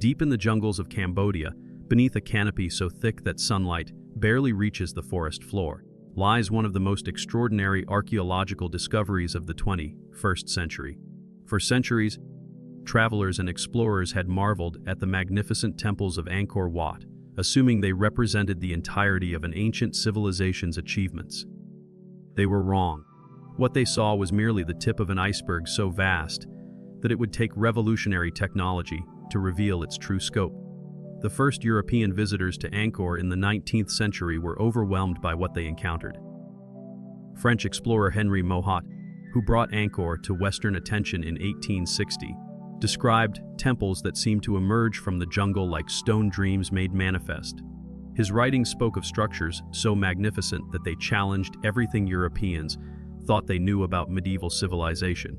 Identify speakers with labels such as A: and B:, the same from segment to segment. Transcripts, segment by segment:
A: Deep in the jungles of Cambodia, beneath a canopy so thick that sunlight barely reaches the forest floor, lies one of the most extraordinary archaeological discoveries of the 21st century. For centuries, travelers and explorers had marveled at the magnificent temples of Angkor Wat, assuming they represented the entirety of an ancient civilization's achievements. They were wrong. What they saw was merely the tip of an iceberg so vast that it would take revolutionary technology to reveal its true scope. The first European visitors to Angkor in the 19th century were overwhelmed by what they encountered. French explorer Henri Mohat, who brought Angkor to Western attention in 1860, described temples that seemed to emerge from the jungle like stone dreams made manifest. His writings spoke of structures so magnificent that they challenged everything Europeans thought they knew about medieval civilization.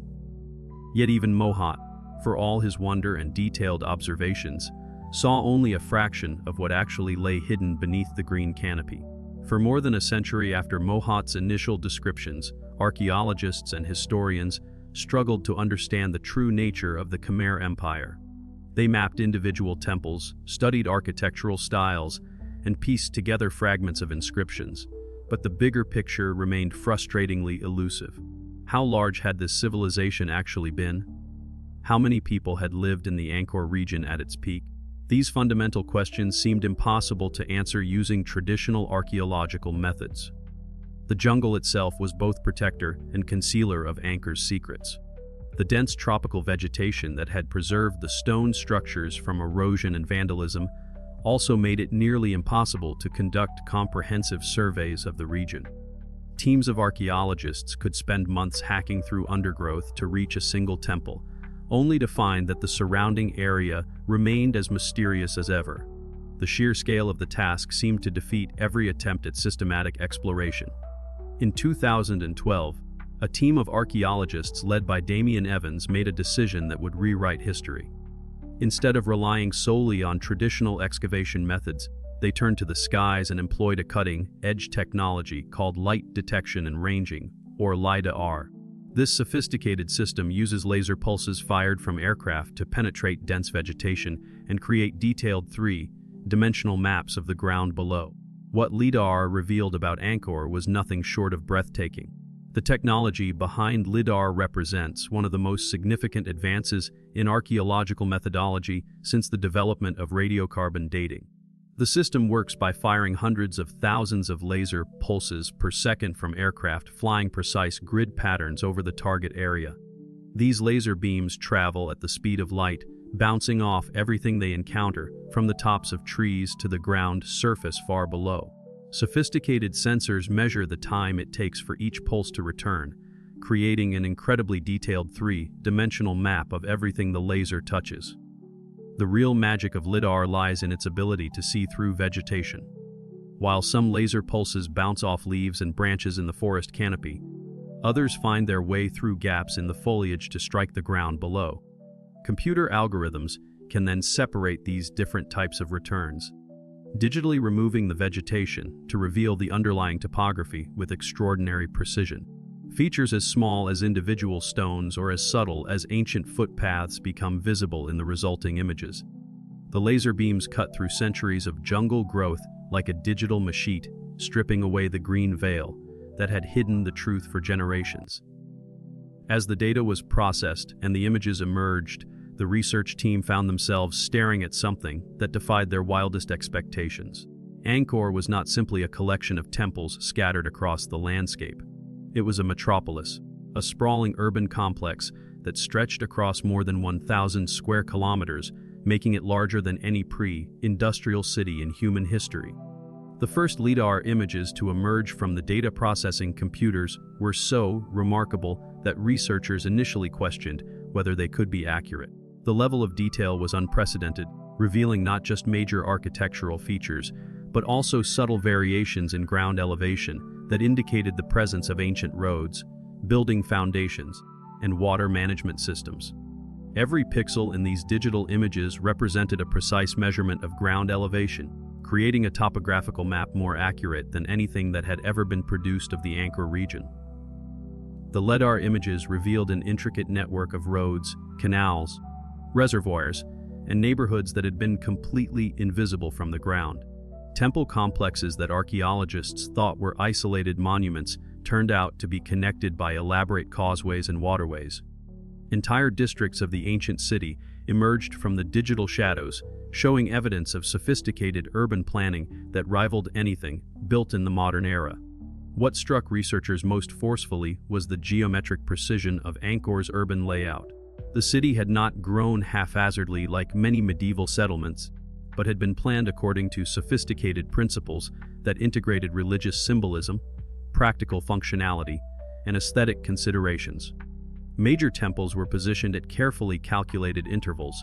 A: Yet even Mohat, for all his wonder and detailed observations, saw only a fraction of what actually lay hidden beneath the green canopy. For more than a century after Mohat's initial descriptions, archaeologists and historians struggled to understand the true nature of the Khmer Empire. They mapped individual temples, studied architectural styles, and pieced together fragments of inscriptions, but the bigger picture remained frustratingly elusive. How large had this civilization actually been? How many people had lived in the Angkor region at its peak? These fundamental questions seemed impossible to answer using traditional archaeological methods. The jungle itself was both protector and concealer of Angkor's secrets. The dense tropical vegetation that had preserved the stone structures from erosion and vandalism also made it nearly impossible to conduct comprehensive surveys of the region. Teams of archaeologists could spend months hacking through undergrowth to reach a single temple, only to find that the surrounding area remained as mysterious as ever. The sheer scale of the task seemed to defeat every attempt at systematic exploration. In 2012, a team of archaeologists led by Damien Evans made a decision that would rewrite history. Instead of relying solely on traditional excavation methods, they turned to the skies and employed a cutting-edge technology called light detection and ranging, or LiDAR. This sophisticated system uses laser pulses fired from aircraft to penetrate dense vegetation and create detailed three-dimensional maps of the ground below. What LiDAR revealed about Angkor was nothing short of breathtaking. The technology behind LiDAR represents one of the most significant advances in archaeological methodology since the development of radiocarbon dating. The system works by firing hundreds of thousands of laser pulses per second from aircraft flying precise grid patterns over the target area. These laser beams travel at the speed of light, bouncing off everything they encounter, from the tops of trees to the ground surface far below. Sophisticated sensors measure the time it takes for each pulse to return, creating an incredibly detailed three-dimensional map of everything the laser touches. The real magic of LiDAR lies in its ability to see through vegetation. While some laser pulses bounce off leaves and branches in the forest canopy, others find their way through gaps in the foliage to strike the ground below. Computer algorithms can then separate these different types of returns, digitally removing the vegetation to reveal the underlying topography with extraordinary precision. Features as small as individual stones or as subtle as ancient footpaths become visible in the resulting images. The laser beams cut through centuries of jungle growth like a digital machete, stripping away the green veil that had hidden the truth for generations. As the data was processed and the images emerged, the research team found themselves staring at something that defied their wildest expectations. Angkor was not simply a collection of temples scattered across the landscape. It was a metropolis, a sprawling urban complex that stretched across more than 1,000 square kilometers, making it larger than any pre-industrial city in human history. The first LiDAR images to emerge from the data processing computers were so remarkable that researchers initially questioned whether they could be accurate. The level of detail was unprecedented, revealing not just major architectural features, but also subtle variations in ground elevation that indicated the presence of ancient roads, building foundations, and water management systems. Every pixel in these digital images represented a precise measurement of ground elevation, creating a topographical map more accurate than anything that had ever been produced of the Angkor region. The LiDAR images revealed an intricate network of roads, canals, reservoirs, and neighborhoods that had been completely invisible from the ground. Temple complexes that archaeologists thought were isolated monuments turned out to be connected by elaborate causeways and waterways. Entire districts of the ancient city emerged from the digital shadows, showing evidence of sophisticated urban planning that rivaled anything built in the modern era. What struck researchers most forcefully was the geometric precision of Angkor's urban layout. The city had not grown haphazardly like many medieval settlements, but had been planned according to sophisticated principles that integrated religious symbolism, practical functionality, and aesthetic considerations. Major temples were positioned at carefully calculated intervals,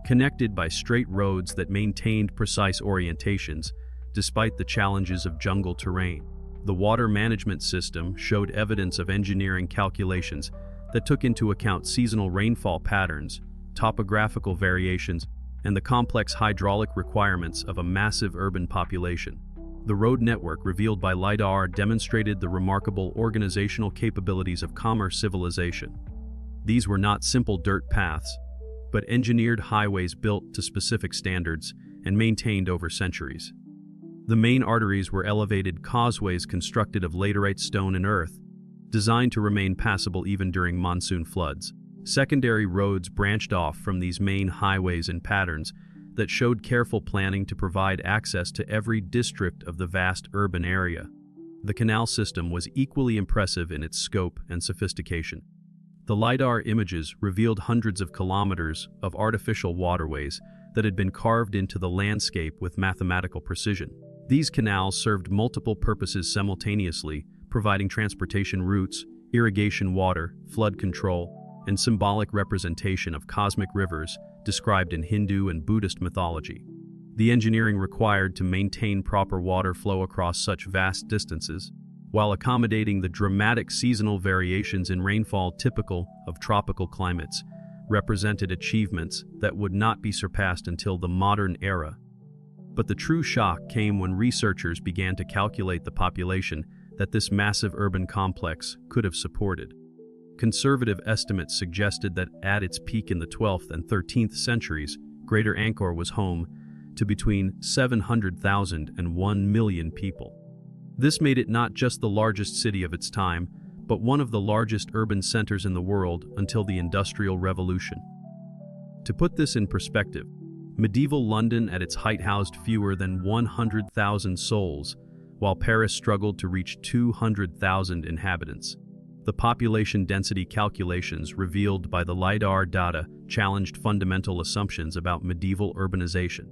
A: connected by straight roads that maintained precise orientations despite the challenges of jungle terrain. The water management system showed evidence of engineering calculations that took into account seasonal rainfall patterns, topographical variations, and the complex hydraulic requirements of a massive urban population. The road network revealed by LiDAR demonstrated the remarkable organizational capabilities of Khmer civilization. These were not simple dirt paths, but engineered highways built to specific standards and maintained over centuries. The main arteries were elevated causeways constructed of laterite stone and earth, designed to remain passable even during monsoon floods. Secondary roads branched off from these main highways in patterns that showed careful planning to provide access to every district of the vast urban area. The canal system was equally impressive in its scope and sophistication. The LiDAR images revealed hundreds of kilometers of artificial waterways that had been carved into the landscape with mathematical precision. These canals served multiple purposes simultaneously, providing transportation routes, irrigation water, flood control, and symbolic representation of cosmic rivers described in Hindu and Buddhist mythology. The engineering required to maintain proper water flow across such vast distances, while accommodating the dramatic seasonal variations in rainfall typical of tropical climates, represented achievements that would not be surpassed until the modern era. But the true shock came when researchers began to calculate the population that this massive urban complex could have supported. Conservative estimates suggested that at its peak in the 12th and 13th centuries, Greater Angkor was home to between 700,000 and 1 million people. This made it not just the largest city of its time, but one of the largest urban centers in the world until the Industrial Revolution. To put this in perspective, medieval London at its height housed fewer than 100,000 souls, while Paris struggled to reach 200,000 inhabitants. The population density calculations revealed by the LiDAR data challenged fundamental assumptions about medieval urbanization.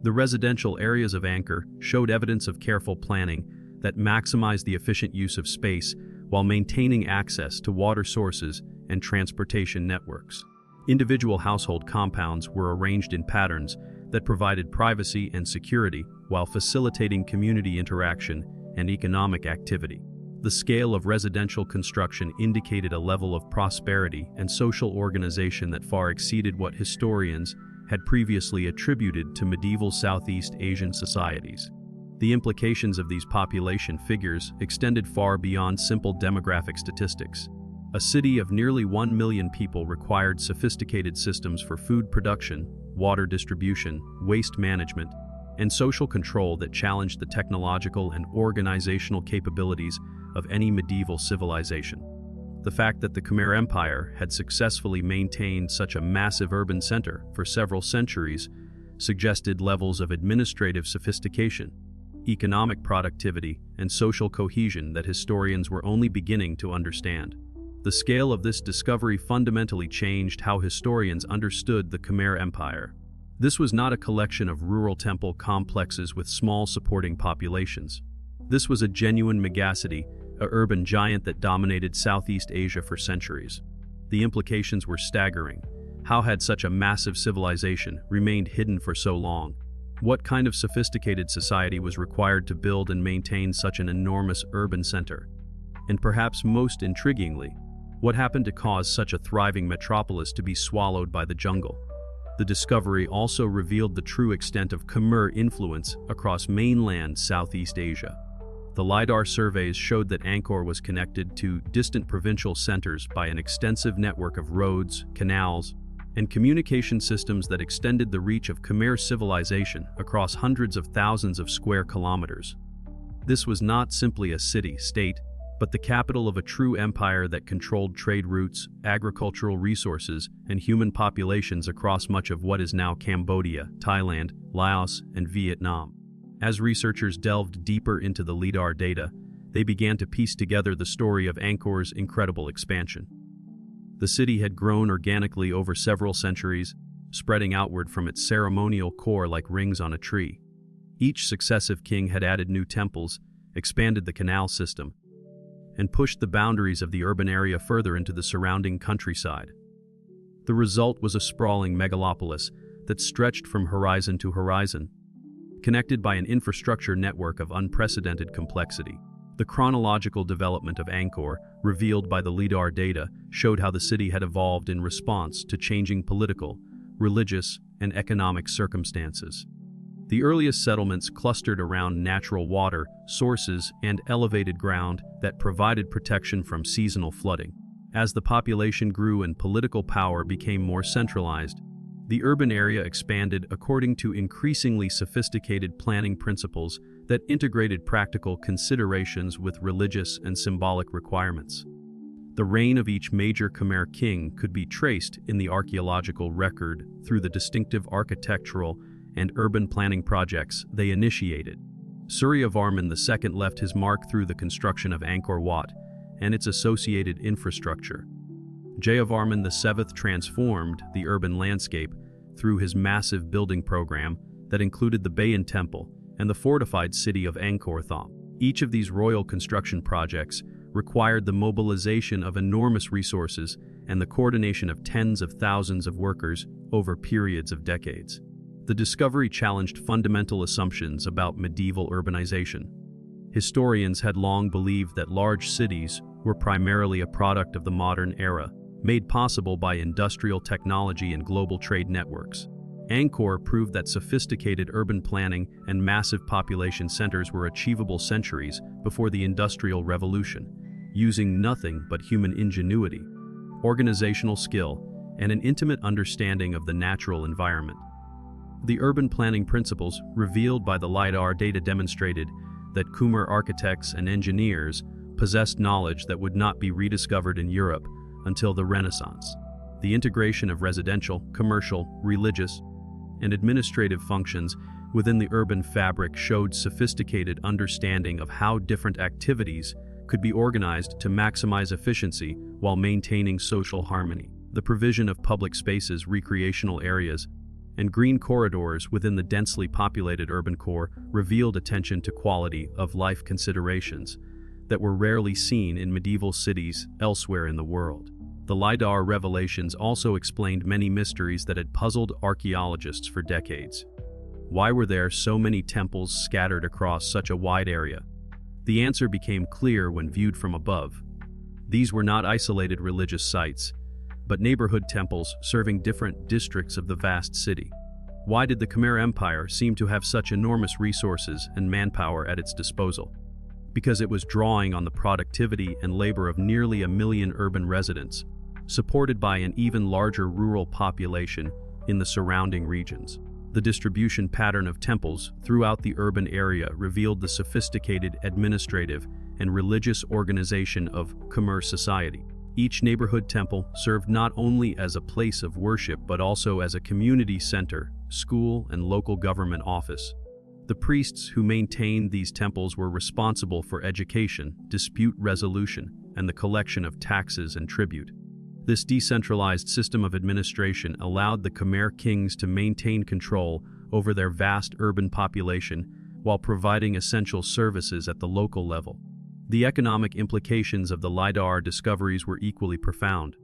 A: The residential areas of Angkor showed evidence of careful planning that maximized the efficient use of space while maintaining access to water sources and transportation networks. Individual household compounds were arranged in patterns that provided privacy and security while facilitating community interaction and economic activity. The scale of residential construction indicated a level of prosperity and social organization that far exceeded what historians had previously attributed to medieval Southeast Asian societies. The implications of these population figures extended far beyond simple demographic statistics. A city of nearly 1 million people required sophisticated systems for food production, water distribution, waste management, and social control that challenged the technological and organizational capabilities of any medieval civilization. The fact that the Khmer Empire had successfully maintained such a massive urban center for several centuries suggested levels of administrative sophistication, economic productivity, and social cohesion that historians were only beginning to understand. The scale of this discovery fundamentally changed how historians understood the Khmer Empire. This was not a collection of rural temple complexes with small supporting populations. This was a genuine megacity, an urban giant that dominated Southeast Asia for centuries. The implications were staggering. How had such a massive civilization remained hidden for so long? What kind of sophisticated society was required to build and maintain such an enormous urban center? And perhaps most intriguingly, what happened to cause such a thriving metropolis to be swallowed by the jungle? The discovery also revealed the true extent of Khmer influence across mainland Southeast Asia. The LiDAR surveys showed that Angkor was connected to distant provincial centers by an extensive network of roads, canals, and communication systems that extended the reach of Khmer civilization across hundreds of thousands of square kilometers. This was not simply a city-state, but the capital of a true empire that controlled trade routes, agricultural resources, and human populations across much of what is now Cambodia, Thailand, Laos, and Vietnam. As researchers delved deeper into the LIDAR data, they began to piece together the story of Angkor's incredible expansion. The city had grown organically over several centuries, spreading outward from its ceremonial core like rings on a tree. Each successive king had added new temples, expanded the canal system, and pushed the boundaries of the urban area further into the surrounding countryside. The result was a sprawling megalopolis that stretched from horizon to horizon, connected by an infrastructure network of unprecedented complexity. The chronological development of Angkor, revealed by the LIDAR data, showed how the city had evolved in response to changing political, religious, and economic circumstances. The earliest settlements clustered around natural water sources and elevated ground that provided protection from seasonal flooding. As the population grew and political power became more centralized, the urban area expanded according to increasingly sophisticated planning principles that integrated practical considerations with religious and symbolic requirements. The reign of each major Khmer king could be traced in the archaeological record through the distinctive architectural and urban planning projects they initiated. Suryavarman II left his mark through the construction of Angkor Wat and its associated infrastructure. Jayavarman VII transformed the urban landscape through his massive building program that included the Bayon Temple and the fortified city of Angkor Thom. Each of these royal construction projects required the mobilization of enormous resources and the coordination of tens of thousands of workers over periods of decades. The discovery challenged fundamental assumptions about medieval urbanization. Historians had long believed that large cities were primarily a product of the modern era, made possible by industrial technology and global trade networks. Angkor proved that sophisticated urban planning and massive population centers were achievable centuries before the Industrial Revolution, using nothing but human ingenuity, organizational skill, and an intimate understanding of the natural environment. The urban planning principles revealed by the LIDAR data demonstrated that Khmer architects and engineers possessed knowledge that would not be rediscovered in Europe until the Renaissance. The integration of residential, commercial, religious, and administrative functions within the urban fabric showed sophisticated understanding of how different activities could be organized to maximize efficiency while maintaining social harmony. The provision of public spaces, recreational areas, and green corridors within the densely populated urban core revealed attention to quality of life considerations that were rarely seen in medieval cities elsewhere in the world. The LIDAR revelations also explained many mysteries that had puzzled archaeologists for decades. Why were there so many temples scattered across such a wide area? The answer became clear when viewed from above. These were not isolated religious sites, but neighborhood temples serving different districts of the vast city. Why did the Khmer Empire seem to have such enormous resources and manpower at its disposal? Because it was drawing on the productivity and labor of nearly 1 million urban residents, supported by an even larger rural population in the surrounding regions. The distribution pattern of temples throughout the urban area revealed the sophisticated administrative and religious organization of Khmer society. Each neighborhood temple served not only as a place of worship but also as a community center, school, and local government office. The priests who maintained these temples were responsible for education, dispute resolution, and the collection of taxes and tribute. This decentralized system of administration allowed the Khmer kings to maintain control over their vast urban population while providing essential services at the local level. The economic implications of the LIDAR discoveries were equally profound.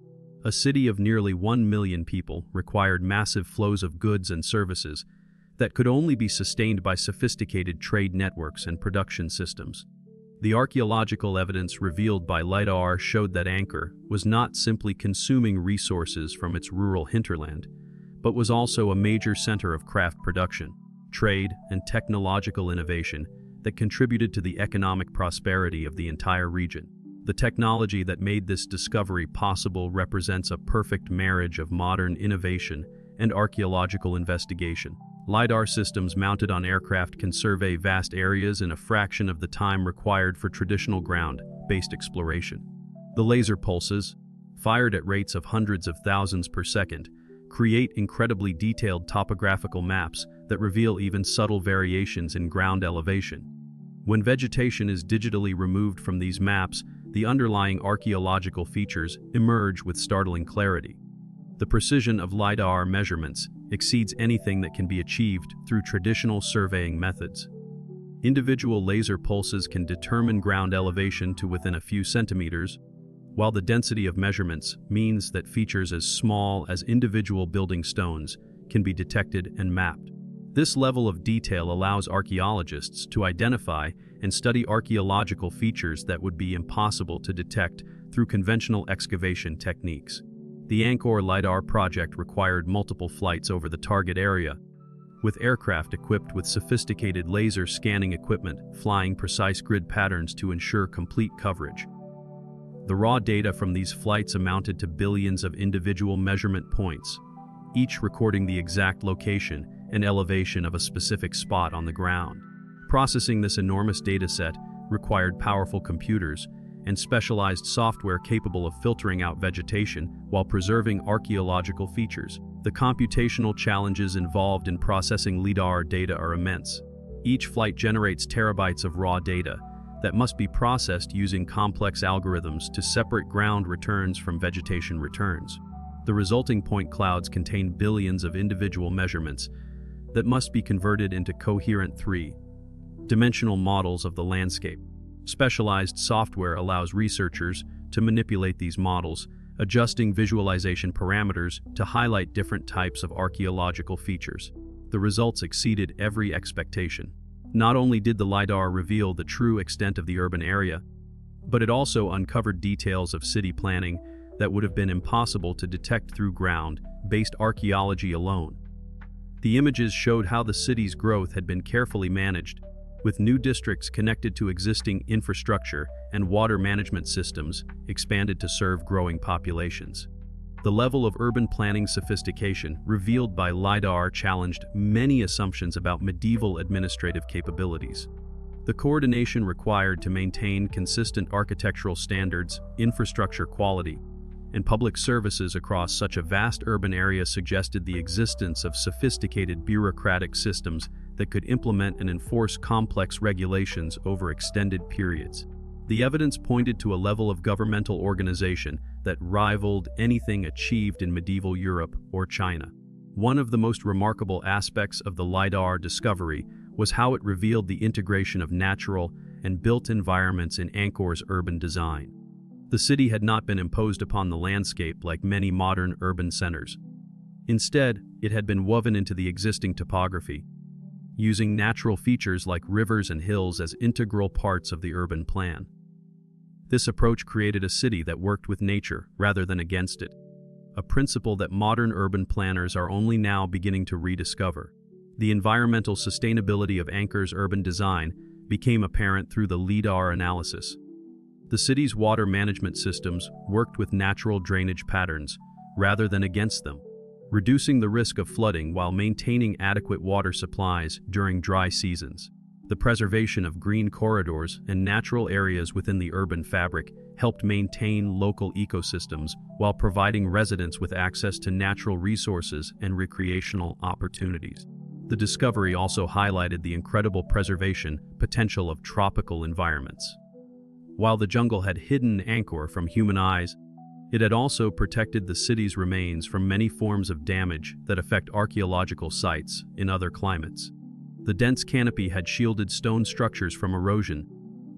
A: A city of nearly 1 million people required massive flows of goods and services that could only be sustained by sophisticated trade networks and production systems. The archaeological evidence revealed by LIDAR showed that Angkor was not simply consuming resources from its rural hinterland, but was also a major center of craft production, trade, and technological innovation that contributed to the economic prosperity of the entire region. The technology that made this discovery possible represents a perfect marriage of modern innovation and archaeological investigation. LiDAR systems mounted on aircraft can survey vast areas in a fraction of the time required for traditional ground-based exploration. The laser pulses, fired at rates of hundreds of thousands per second, create incredibly detailed topographical maps that reveal even subtle variations in ground elevation. When vegetation is digitally removed from these maps, the underlying archaeological features emerge with startling clarity. The precision of LiDAR measurements exceeds anything that can be achieved through traditional surveying methods. Individual laser pulses can determine ground elevation to within a few centimeters, while the density of measurements means that features as small as individual building stones can be detected and mapped. This level of detail allows archaeologists to identify and study archaeological features that would be impossible to detect through conventional excavation techniques. The Angkor LiDAR project required multiple flights over the target area, with aircraft equipped with sophisticated laser scanning equipment flying precise grid patterns to ensure complete coverage. The raw data from these flights amounted to billions of individual measurement points, each recording the exact location and elevation of a specific spot on the ground. Processing this enormous dataset required powerful computers and specialized software capable of filtering out vegetation while preserving archaeological features. The computational challenges involved in processing LiDAR data are immense. Each flight generates terabytes of raw data that must be processed using complex algorithms to separate ground returns from vegetation returns. The resulting point clouds contain billions of individual measurements that must be converted into coherent three-dimensional models of the landscape. Specialized software allows researchers to manipulate these models, adjusting visualization parameters to highlight different types of archaeological features. The results exceeded every expectation. Not only did the LiDAR reveal the true extent of the urban area, but it also uncovered details of city planning that would have been impossible to detect through ground-based archaeology alone. The images showed how the city's growth had been carefully managed, with new districts connected to existing infrastructure and water management systems expanded to serve growing populations. The level of urban planning sophistication revealed by LiDAR challenged many assumptions about medieval administrative capabilities. The coordination required to maintain consistent architectural standards, infrastructure quality, and public services across such a vast urban area suggested the existence of sophisticated bureaucratic systems that could implement and enforce complex regulations over extended periods. The evidence pointed to a level of governmental organization that rivaled anything achieved in medieval Europe or China. One of the most remarkable aspects of the LiDAR discovery was how it revealed the integration of natural and built environments in Angkor's urban design. The city had not been imposed upon the landscape like many modern urban centers. Instead, it had been woven into the existing topography, using natural features like rivers and hills as integral parts of the urban plan. This approach created a city that worked with nature rather than against it, a principle that modern urban planners are only now beginning to rediscover. The environmental sustainability of Angkor's urban design became apparent through the LiDAR analysis. The city's water management systems worked with natural drainage patterns rather than against them, reducing the risk of flooding while maintaining adequate water supplies during dry seasons. The preservation of green corridors and natural areas within the urban fabric helped maintain local ecosystems while providing residents with access to natural resources and recreational opportunities. The discovery also highlighted the incredible preservation potential of tropical environments. While the jungle had hidden Angkor from human eyes, it had also protected the city's remains from many forms of damage that affect archaeological sites in other climates. The dense canopy had shielded stone structures from erosion,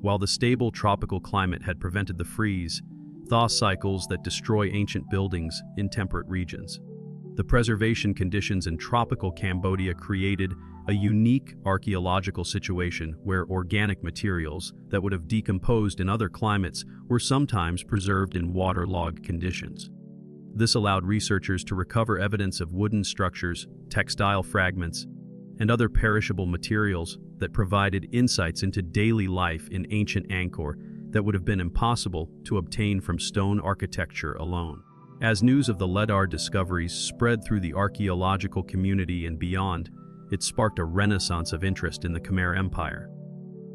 A: while the stable tropical climate had prevented the freeze-thaw cycles that destroy ancient buildings in temperate regions. The preservation conditions in tropical Cambodia created a unique archaeological situation where organic materials that would have decomposed in other climates were sometimes preserved in waterlogged conditions. This allowed researchers to recover evidence of wooden structures, textile fragments, and other perishable materials that provided insights into daily life in ancient Angkor that would have been impossible to obtain from stone architecture alone. As news of the Ledar discoveries spread through the archaeological community and beyond, it sparked a renaissance of interest in the Khmer Empire.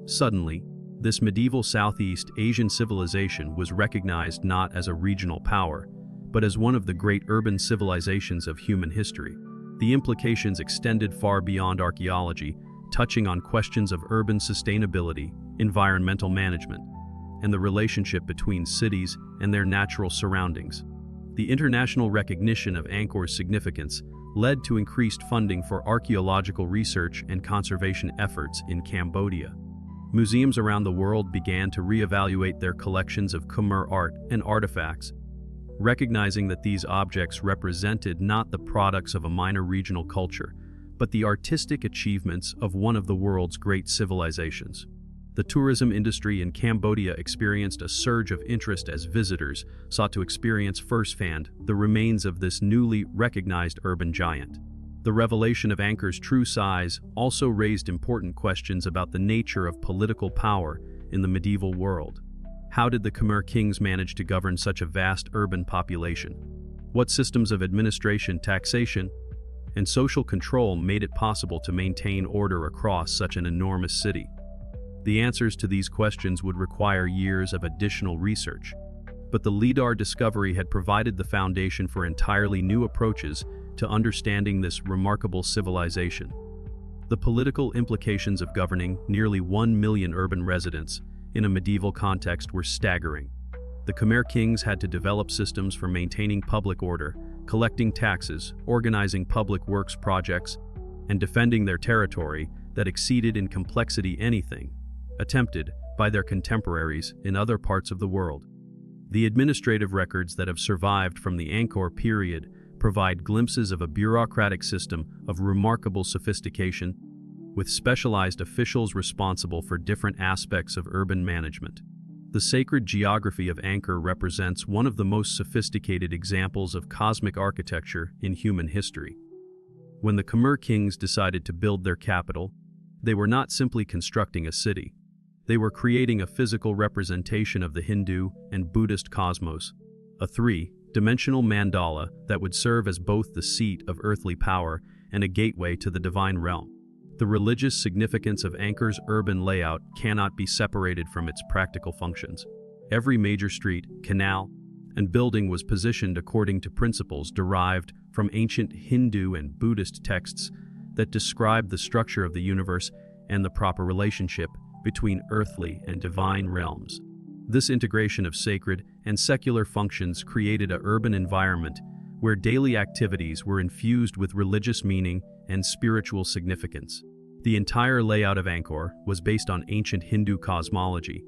A: Suddenly, this medieval Southeast Asian civilization was recognized not as a regional power, but as one of the great urban civilizations of human history. The implications extended far beyond archaeology, touching on questions of urban sustainability, environmental management, and the relationship between cities and their natural surroundings. The international recognition of Angkor's significance led to increased funding for archaeological research and conservation efforts in Cambodia. Museums around the world began to reevaluate their collections of Khmer art and artifacts, recognizing that these objects represented not the products of a minor regional culture, but the artistic achievements of one of the world's great civilizations. The tourism industry in Cambodia experienced a surge of interest as visitors sought to experience firsthand the remains of this newly recognized urban giant. The revelation of Angkor's true size also raised important questions about the nature of political power in the medieval world. How did the Khmer kings manage to govern such a vast urban population? What systems of administration, taxation, and social control made it possible to maintain order across such an enormous city? The answers to these questions would require years of additional research, but the Ledar discovery had provided the foundation for entirely new approaches to understanding this remarkable civilization. The political implications of governing nearly 1 million urban residents in a medieval context were staggering. The Khmer kings had to develop systems for maintaining public order, collecting taxes, organizing public works projects, and defending their territory that exceeded in complexity anything attempted by their contemporaries in other parts of the world. The administrative records that have survived from the Angkor period provide glimpses of a bureaucratic system of remarkable sophistication, with specialized officials responsible for different aspects of urban management. The sacred geography of Angkor represents one of the most sophisticated examples of cosmic architecture in human history. When the Khmer kings decided to build their capital, they were not simply constructing a city. They were creating a physical representation of the Hindu and Buddhist cosmos, a three-dimensional mandala that would serve as both the seat of earthly power and a gateway to the divine realm. The religious significance of Angkor's urban layout cannot be separated from its practical functions. Every major street, canal, and building was positioned according to principles derived from ancient Hindu and Buddhist texts that describe the structure of the universe and the proper relationship between earthly and divine realms. This integration of sacred and secular functions created an urban environment where daily activities were infused with religious meaning and spiritual significance. The entire layout of Angkor was based on ancient Hindu cosmology,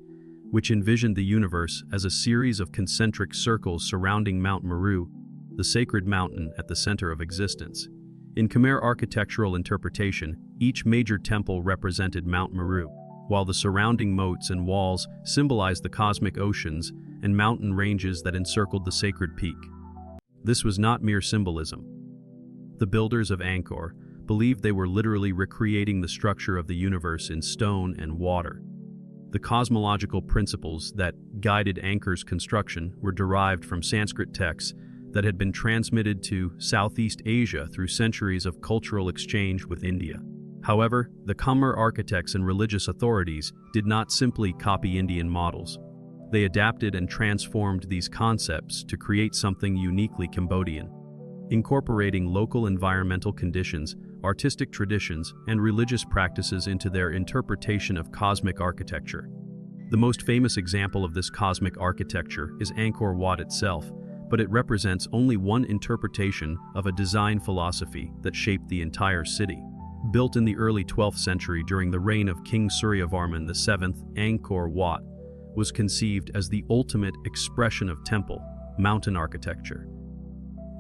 A: which envisioned the universe as a series of concentric circles surrounding Mount Meru, the sacred mountain at the center of existence. In Khmer architectural interpretation, each major temple represented Mount Meru, while the surrounding moats and walls symbolized the cosmic oceans and mountain ranges that encircled the sacred peak. This was not mere symbolism. The builders of Angkor believed they were literally recreating the structure of the universe in stone and water. The cosmological principles that guided Angkor's construction were derived from Sanskrit texts that had been transmitted to Southeast Asia through centuries of cultural exchange with India. However, the Khmer architects and religious authorities did not simply copy Indian models. They adapted and transformed these concepts to create something uniquely Cambodian, incorporating local environmental conditions, artistic traditions, and religious practices into their interpretation of cosmic architecture. The most famous example of this cosmic architecture is Angkor Wat itself, but it represents only one interpretation of a design philosophy that shaped the entire city. Built in the early 12th century during the reign of King Suryavarman VII, Angkor Wat was conceived as the ultimate expression of temple, mountain architecture.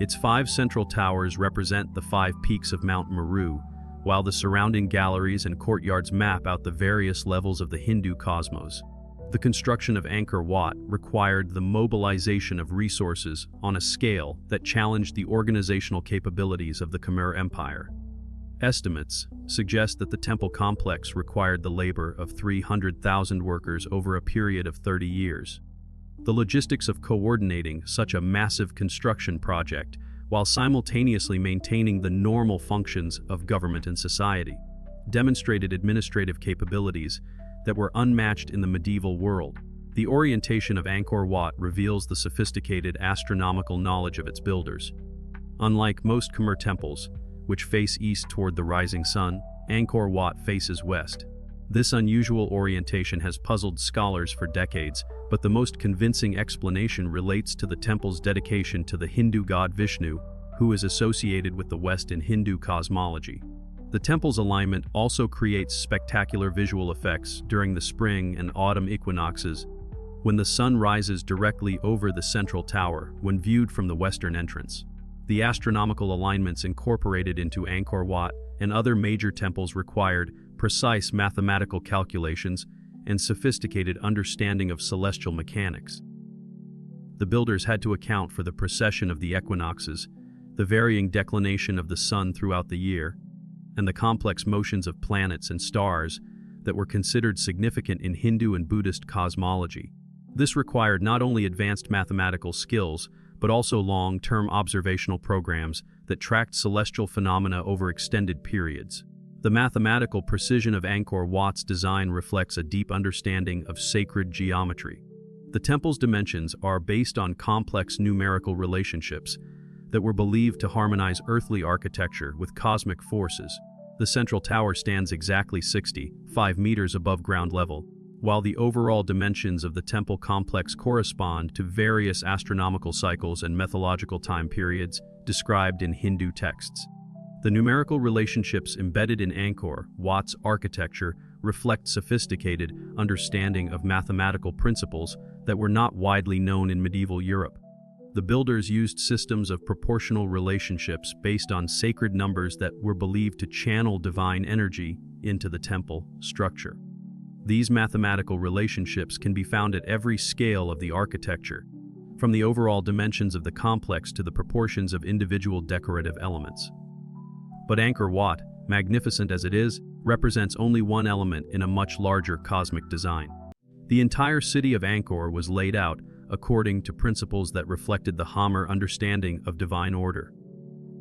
A: Its 5 central towers represent the 5 peaks of Mount Meru, while the surrounding galleries and courtyards map out the various levels of the Hindu cosmos. The construction of Angkor Wat required the mobilization of resources on a scale that challenged the organizational capabilities of the Khmer Empire. Estimates suggest that the temple complex required the labor of 300,000 workers over a period of 30 years. The logistics of coordinating such a massive construction project while simultaneously maintaining the normal functions of government and society demonstrated administrative capabilities that were unmatched in the medieval world. The orientation of Angkor Wat reveals the sophisticated astronomical knowledge of its builders. Unlike most Khmer temples, which face east toward the rising sun, Angkor Wat faces west. This unusual orientation has puzzled scholars for decades, but the most convincing explanation relates to the temple's dedication to the Hindu god Vishnu, who is associated with the West in Hindu cosmology. The temple's alignment also creates spectacular visual effects during the spring and autumn equinoxes, when the sun rises directly over the central tower when viewed from the western entrance. The astronomical alignments incorporated into Angkor Wat and other major temples required precise mathematical calculations and sophisticated understanding of celestial mechanics. The builders had to account for the precession of the equinoxes, the varying declination of the sun throughout the year, and the complex motions of planets and stars that were considered significant in Hindu and Buddhist cosmology. This required not only advanced mathematical skills, but also long-term observational programs that tracked celestial phenomena over extended periods. The mathematical precision of Angkor Wat's design reflects a deep understanding of sacred geometry. The temple's dimensions are based on complex numerical relationships that were believed to harmonize earthly architecture with cosmic forces. The central tower stands exactly 65 meters above ground level, while the overall dimensions of the temple complex correspond to various astronomical cycles and mythological time periods described in Hindu texts. The numerical relationships embedded in Angkor Wat's architecture reflect sophisticated understanding of mathematical principles that were not widely known in medieval Europe. The builders used systems of proportional relationships based on sacred numbers that were believed to channel divine energy into the temple structure. These mathematical relationships can be found at every scale of the architecture, from the overall dimensions of the complex to the proportions of individual decorative elements. But Angkor Wat, magnificent as it is, represents only one element in a much larger cosmic design. The entire city of Angkor was laid out according to principles that reflected the Khmer understanding of divine order.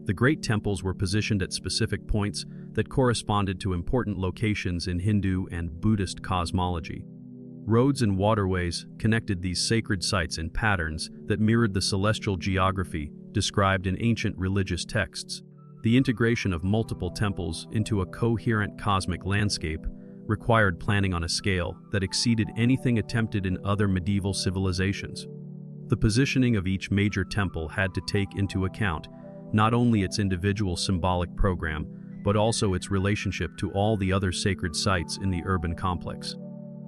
A: The great temples were positioned at specific points that corresponded to important locations in Hindu and Buddhist cosmology. Roads and waterways connected these sacred sites in patterns that mirrored the celestial geography described in ancient religious texts. The integration of multiple temples into a coherent cosmic landscape required planning on a scale that exceeded anything attempted in other medieval civilizations. The positioning of each major temple had to take into account not only its individual symbolic program, but also its relationship to all the other sacred sites in the urban complex.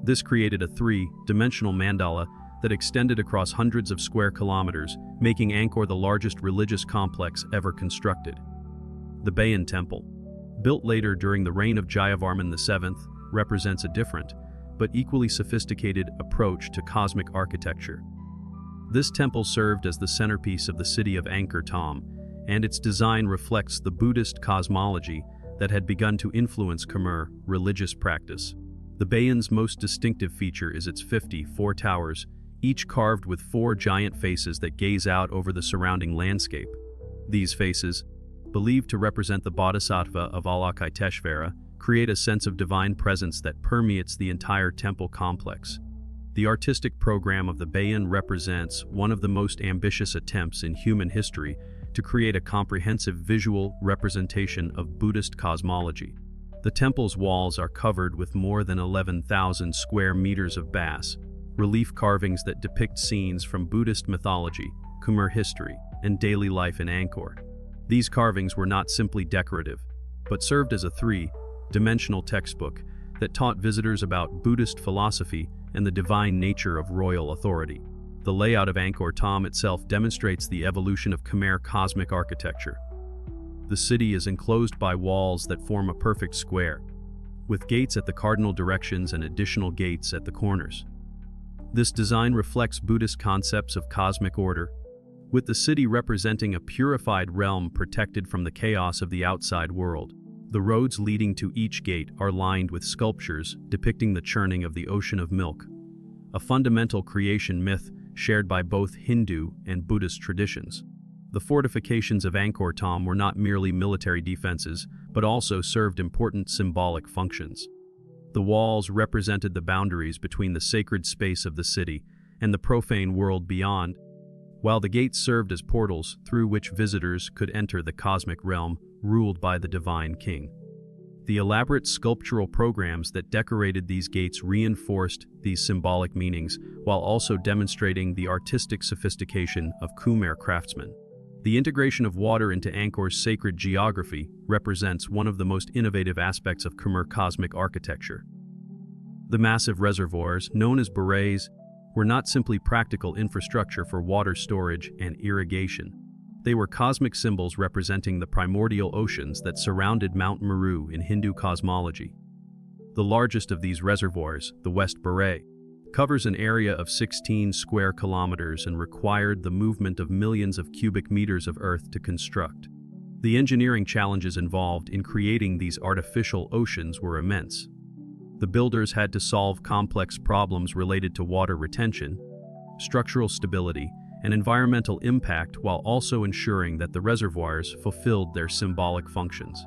A: This created a three-dimensional mandala that extended across hundreds of square kilometers, making Angkor the largest religious complex ever constructed. The Bayon Temple, built later during the reign of Jayavarman VII, represents a different, but equally sophisticated approach to cosmic architecture. This temple served as the centerpiece of the city of Angkor Thom, and its design reflects the Buddhist cosmology that had begun to influence Khmer religious practice. The Bayon's most distinctive feature is its 54 towers, each carved with four giant faces that gaze out over the surrounding landscape. These faces, believed to represent the Bodhisattva of Avalokiteshvara, create a sense of divine presence that permeates the entire temple complex. The artistic program of the Bayon represents one of the most ambitious attempts in human history to create a comprehensive visual representation of Buddhist cosmology. The temple's walls are covered with more than 11,000 square meters of bas-relief carvings that depict scenes from Buddhist mythology, Khmer history, and daily life in Angkor. These carvings were not simply decorative, but served as a three-dimensional textbook that taught visitors about Buddhist philosophy and the divine nature of royal authority. The layout of Angkor Thom itself demonstrates the evolution of Khmer cosmic architecture. The city is enclosed by walls that form a perfect square, with gates at the cardinal directions and additional gates at the corners. This design reflects Buddhist concepts of cosmic order, with the city representing a purified realm protected from the chaos of the outside world. The roads leading to each gate are lined with sculptures depicting the churning of the ocean of milk, a fundamental creation myth shared by both Hindu and Buddhist traditions. The fortifications of Angkor Wat were not merely military defenses, but also served important symbolic functions. The walls represented the boundaries between the sacred space of the city and the profane world beyond, while the gates served as portals through which visitors could enter the cosmic realm ruled by the divine king. The elaborate sculptural programs that decorated these gates reinforced these symbolic meanings while also demonstrating the artistic sophistication of Khmer craftsmen. The integration of water into Angkor's sacred geography represents one of the most innovative aspects of Khmer cosmic architecture. The massive reservoirs, known as barays, were not simply practical infrastructure for water storage and irrigation. They were cosmic symbols representing the primordial oceans that surrounded Mount Meru in Hindu cosmology. The largest of these reservoirs, the West Baray, covers an area of 16 square kilometers and required the movement of millions of cubic meters of earth to construct. The engineering challenges involved in creating these artificial oceans were immense. The builders had to solve complex problems related to water retention, structural stability, and environmental impact while also ensuring that the reservoirs fulfilled their symbolic functions.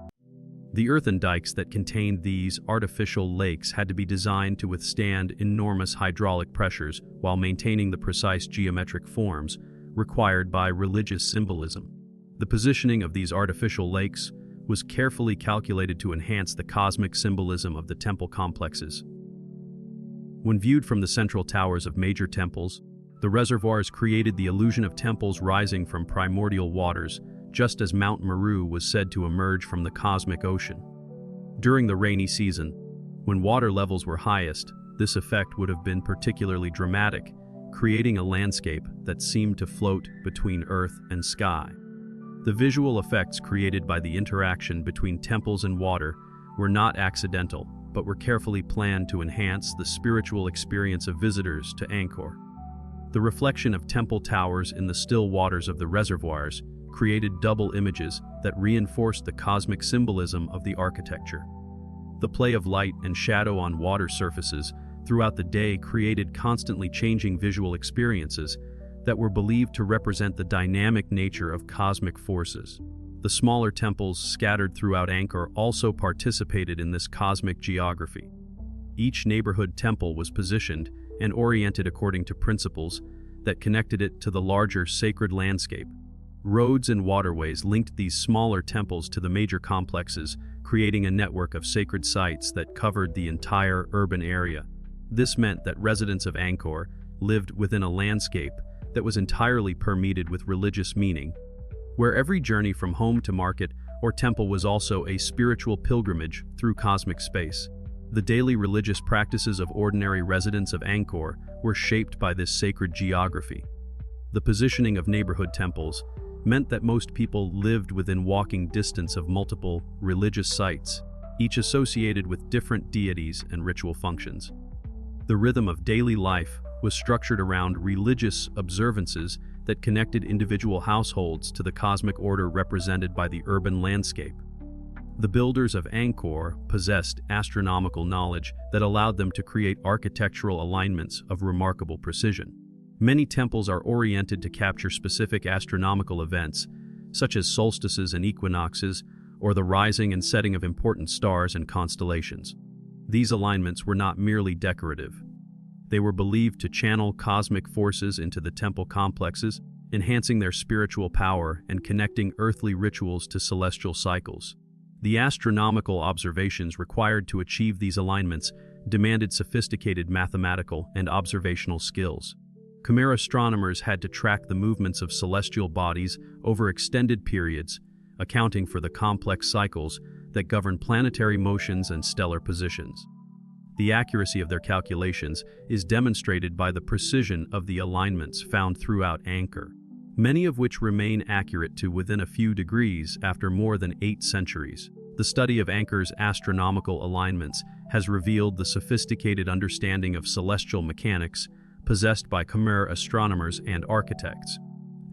A: The earthen dikes that contained these artificial lakes had to be designed to withstand enormous hydraulic pressures while maintaining the precise geometric forms required by religious symbolism. The positioning of these artificial lakes was carefully calculated to enhance the cosmic symbolism of the temple complexes. When viewed from the central towers of major temples, the reservoirs created the illusion of temples rising from primordial waters, just as Mount Meru was said to emerge from the cosmic ocean. During the rainy season, when water levels were highest, this effect would have been particularly dramatic, creating a landscape that seemed to float between earth and sky. The visual effects created by the interaction between temples and water were not accidental, but were carefully planned to enhance the spiritual experience of visitors to Angkor. The reflection of temple towers in the still waters of the reservoirs created double images that reinforced the cosmic symbolism of the architecture. The play of light and shadow on water surfaces throughout the day created constantly changing visual experiences that were believed to represent the dynamic nature of cosmic forces. The smaller temples scattered throughout Angkor also participated in this cosmic geography. Each neighborhood temple was positioned and oriented according to principles that connected it to the larger sacred landscape. Roads and waterways linked these smaller temples to the major complexes, creating a network of sacred sites that covered the entire urban area. This meant that residents of Angkor lived within a landscape that was entirely permeated with religious meaning, where every journey from home to market or temple was also a spiritual pilgrimage through cosmic space. The daily religious practices of ordinary residents of Angkor were shaped by this sacred geography. The positioning of neighborhood temples meant that most people lived within walking distance of multiple religious sites, each associated with different deities and ritual functions. The rhythm of daily life was structured around religious observances that connected individual households to the cosmic order represented by the urban landscape. The builders of Angkor possessed astronomical knowledge that allowed them to create architectural alignments of remarkable precision. Many temples are oriented to capture specific astronomical events, such as solstices and equinoxes, or the rising and setting of important stars and constellations. These alignments were not merely decorative. They were believed to channel cosmic forces into the temple complexes, enhancing their spiritual power and connecting earthly rituals to celestial cycles. The astronomical observations required to achieve these alignments demanded sophisticated mathematical and observational skills. Khmer astronomers had to track the movements of celestial bodies over extended periods, accounting for the complex cycles that govern planetary motions and stellar positions. The accuracy of their calculations is demonstrated by the precision of the alignments found throughout Angkor, many of which remain accurate to within a few degrees after more than 8 centuries. The study of Angkor's astronomical alignments has revealed the sophisticated understanding of celestial mechanics possessed by Khmer astronomers and architects.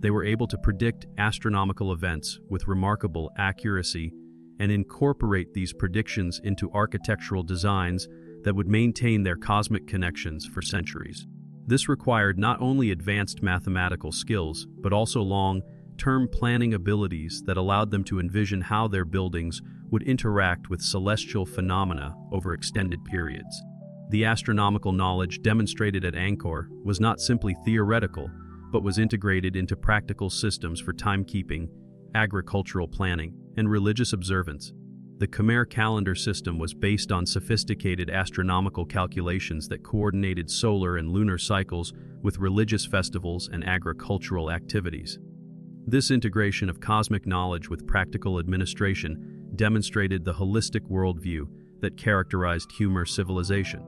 A: They were able to predict astronomical events with remarkable accuracy and incorporate these predictions into architectural designs that would maintain their cosmic connections for centuries. This required not only advanced mathematical skills, but also long-term planning abilities that allowed them to envision how their buildings would interact with celestial phenomena over extended periods. The astronomical knowledge demonstrated at Angkor was not simply theoretical, but was integrated into practical systems for timekeeping, agricultural planning, and religious observance. The Khmer calendar system was based on sophisticated astronomical calculations that coordinated solar and lunar cycles with religious festivals and agricultural activities. This integration of cosmic knowledge with practical administration demonstrated the holistic worldview that characterized Khmer civilization.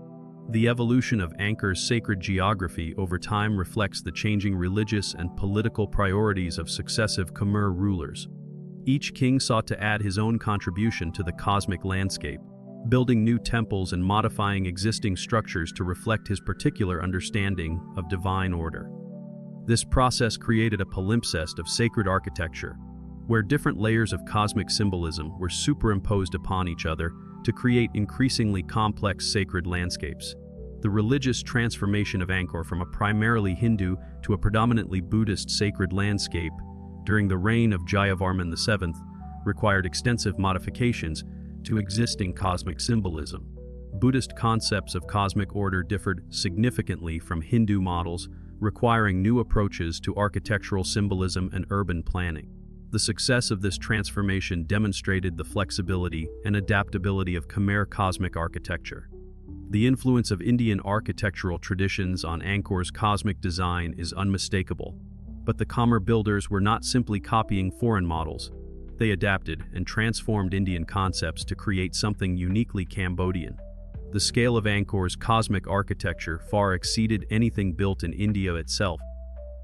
A: The evolution of Angkor's sacred geography over time reflects the changing religious and political priorities of successive Khmer rulers. Each king sought to add his own contribution to the cosmic landscape, building new temples and modifying existing structures to reflect his particular understanding of divine order. This process created a palimpsest of sacred architecture, where different layers of cosmic symbolism were superimposed upon each other to create increasingly complex sacred landscapes. The religious transformation of Angkor from a primarily Hindu to a predominantly Buddhist sacred landscape during the reign of Jayavarman VII required extensive modifications to existing cosmic symbolism. Buddhist concepts of cosmic order differed significantly from Hindu models, requiring new approaches to architectural symbolism and urban planning. The success of this transformation demonstrated the flexibility and adaptability of Khmer cosmic architecture. The influence of Indian architectural traditions on Angkor's cosmic design is unmistakable. But the Khmer builders were not simply copying foreign models. They adapted and transformed Indian concepts to create something uniquely Cambodian. The scale of Angkor's cosmic architecture far exceeded anything built in India itself,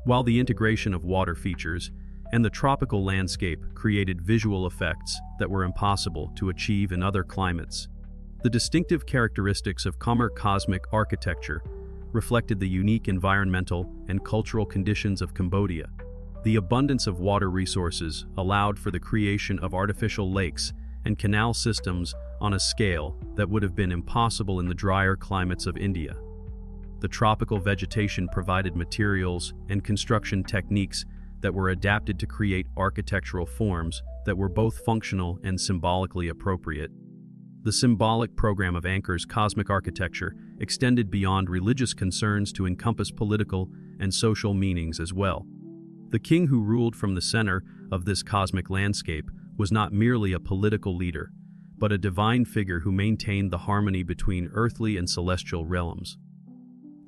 A: while the integration of water features and the tropical landscape created visual effects that were impossible to achieve in other climates. The distinctive characteristics of Khmer cosmic architecture reflected the unique environmental and cultural conditions of Cambodia. The abundance of water resources allowed for the creation of artificial lakes and canal systems on a scale that would have been impossible in the drier climates of India. The tropical vegetation provided materials and construction techniques that were adapted to create architectural forms that were both functional and symbolically appropriate. The symbolic program of Angkor's cosmic architecture extended beyond religious concerns to encompass political and social meanings as well. The king who ruled from the center of this cosmic landscape was not merely a political leader, but a divine figure who maintained the harmony between earthly and celestial realms.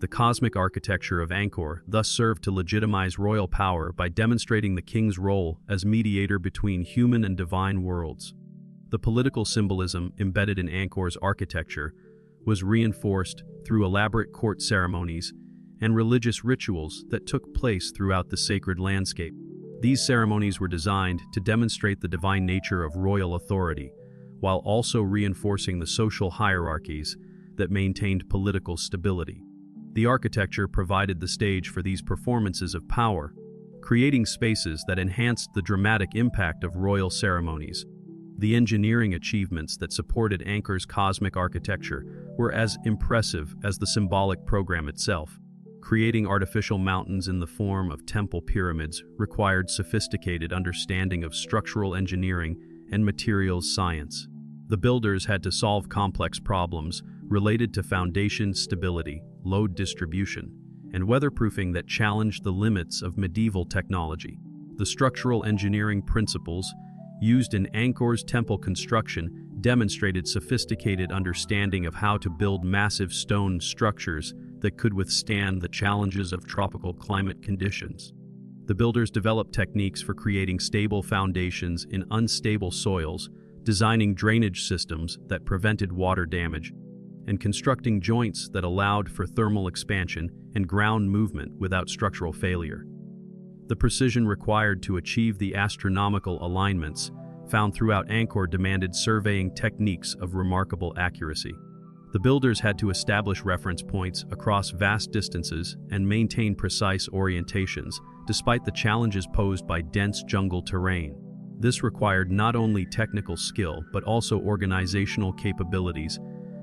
A: The cosmic architecture of Angkor thus served to legitimize royal power by demonstrating the king's role as mediator between human and divine worlds. The political symbolism embedded in Angkor's architecture was reinforced through elaborate court ceremonies and religious rituals that took place throughout the sacred landscape. These ceremonies were designed to demonstrate the divine nature of royal authority, while also reinforcing the social hierarchies that maintained political stability. The architecture provided the stage for these performances of power, creating spaces that enhanced the dramatic impact of royal ceremonies. The engineering achievements that supported Angkor's cosmic architecture were as impressive as the symbolic program itself. Creating artificial mountains in the form of temple pyramids required sophisticated understanding of structural engineering and materials science. The builders had to solve complex problems related to foundation stability, load distribution, and weatherproofing that challenged the limits of medieval technology. The structural engineering principles used in Angkor's temple construction demonstrated sophisticated understanding of how to build massive stone structures that could withstand the challenges of tropical climate conditions. The builders developed techniques for creating stable foundations in unstable soils, designing drainage systems that prevented water damage, and constructing joints that allowed for thermal expansion and ground movement without structural failure. The precision required to achieve the astronomical alignments found throughout Angkor demanded surveying techniques of remarkable accuracy. The builders had to establish reference points across vast distances and maintain precise orientations, despite the challenges posed by dense jungle terrain. This required not only technical skill but also organizational capabilities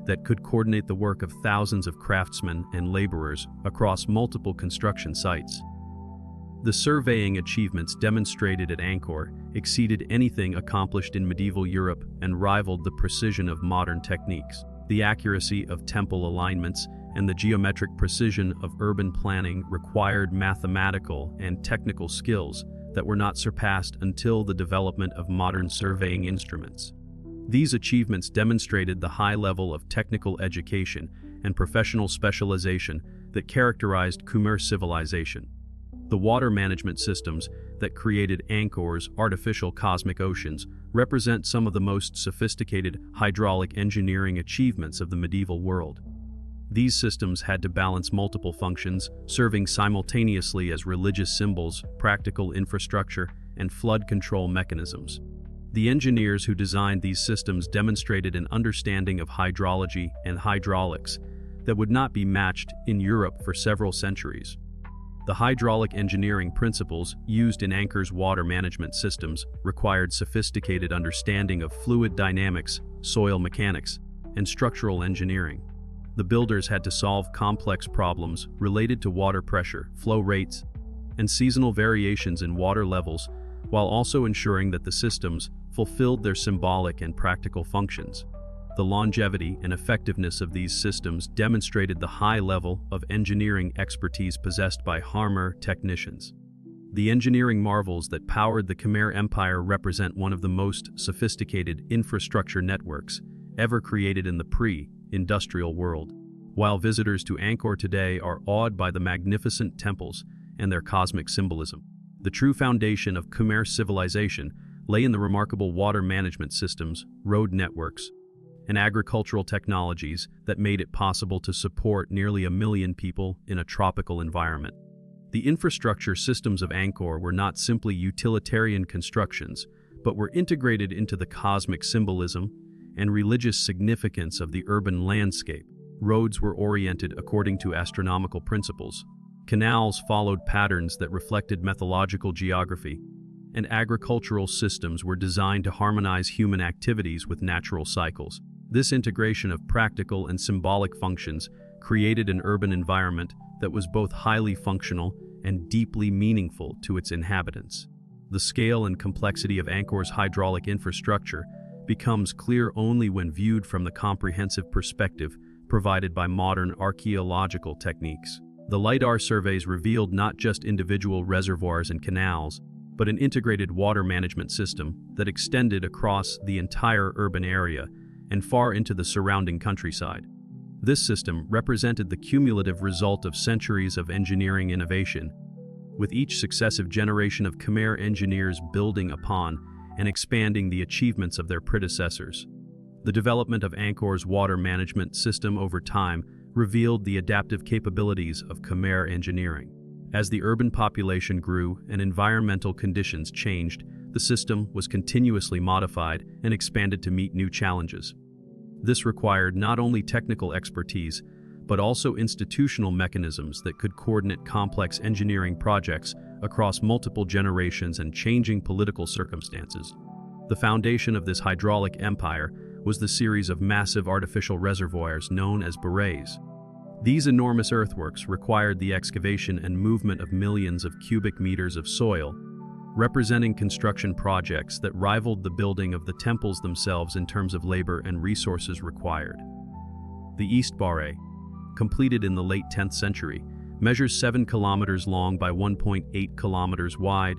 A: that could coordinate the work of thousands of craftsmen and laborers across multiple construction sites. The surveying achievements demonstrated at Angkor exceeded anything accomplished in medieval Europe and rivaled the precision of modern techniques. The accuracy of temple alignments and the geometric precision of urban planning required mathematical and technical skills that were not surpassed until the development of modern surveying instruments. These achievements demonstrated the high level of technical education and professional specialization that characterized Khmer civilization. The water management systems that created Angkor's artificial cosmic oceans represent some of the most sophisticated hydraulic engineering achievements of the medieval world. These systems had to balance multiple functions, serving simultaneously as religious symbols, practical infrastructure, and flood control mechanisms. The engineers who designed these systems demonstrated an understanding of hydrology and hydraulics that would not be matched in Europe for several centuries. The hydraulic engineering principles used in Angkor's water management systems required sophisticated understanding of fluid dynamics, soil mechanics, and structural engineering. The builders had to solve complex problems related to water pressure, flow rates, and seasonal variations in water levels, while also ensuring that the systems fulfilled their symbolic and practical functions. The longevity and effectiveness of these systems demonstrated the high level of engineering expertise possessed by Khmer technicians. The engineering marvels that powered the Khmer Empire represent one of the most sophisticated infrastructure networks ever created in the pre-industrial world. While visitors to Angkor today are awed by the magnificent temples and their cosmic symbolism, the true foundation of Khmer civilization lay in the remarkable water management systems, road networks, and agricultural technologies that made it possible to support nearly 1 million people in a tropical environment. The infrastructure systems of Angkor were not simply utilitarian constructions, but were integrated into the cosmic symbolism and religious significance of the urban landscape. Roads were oriented according to astronomical principles. Canals followed patterns that reflected mythological geography, and agricultural systems were designed to harmonize human activities with natural cycles. This integration of practical and symbolic functions created an urban environment that was both highly functional and deeply meaningful to its inhabitants. The scale and complexity of Angkor's hydraulic infrastructure becomes clear only when viewed from the comprehensive perspective provided by modern archaeological techniques. The LiDAR surveys revealed not just individual reservoirs and canals, but an integrated water management system that extended across the entire urban area and far into the surrounding countryside. This system represented the cumulative result of centuries of engineering innovation, with each successive generation of Khmer engineers building upon and expanding the achievements of their predecessors. The development of Angkor's water management system over time revealed the adaptive capabilities of Khmer engineering. As the urban population grew and environmental conditions changed, the system was continuously modified and expanded to meet new challenges. This required not only technical expertise, but also institutional mechanisms that could coordinate complex engineering projects across multiple generations and changing political circumstances. The foundation of this hydraulic empire was the series of massive artificial reservoirs known as brilliance. These enormous earthworks required the excavation and movement of millions of cubic meters of soil, representing construction projects that rivaled the building of the temples themselves in terms of labor and resources required. The East Barre, completed in the late 10th century, measures 7 kilometers long by 1.8 kilometers wide,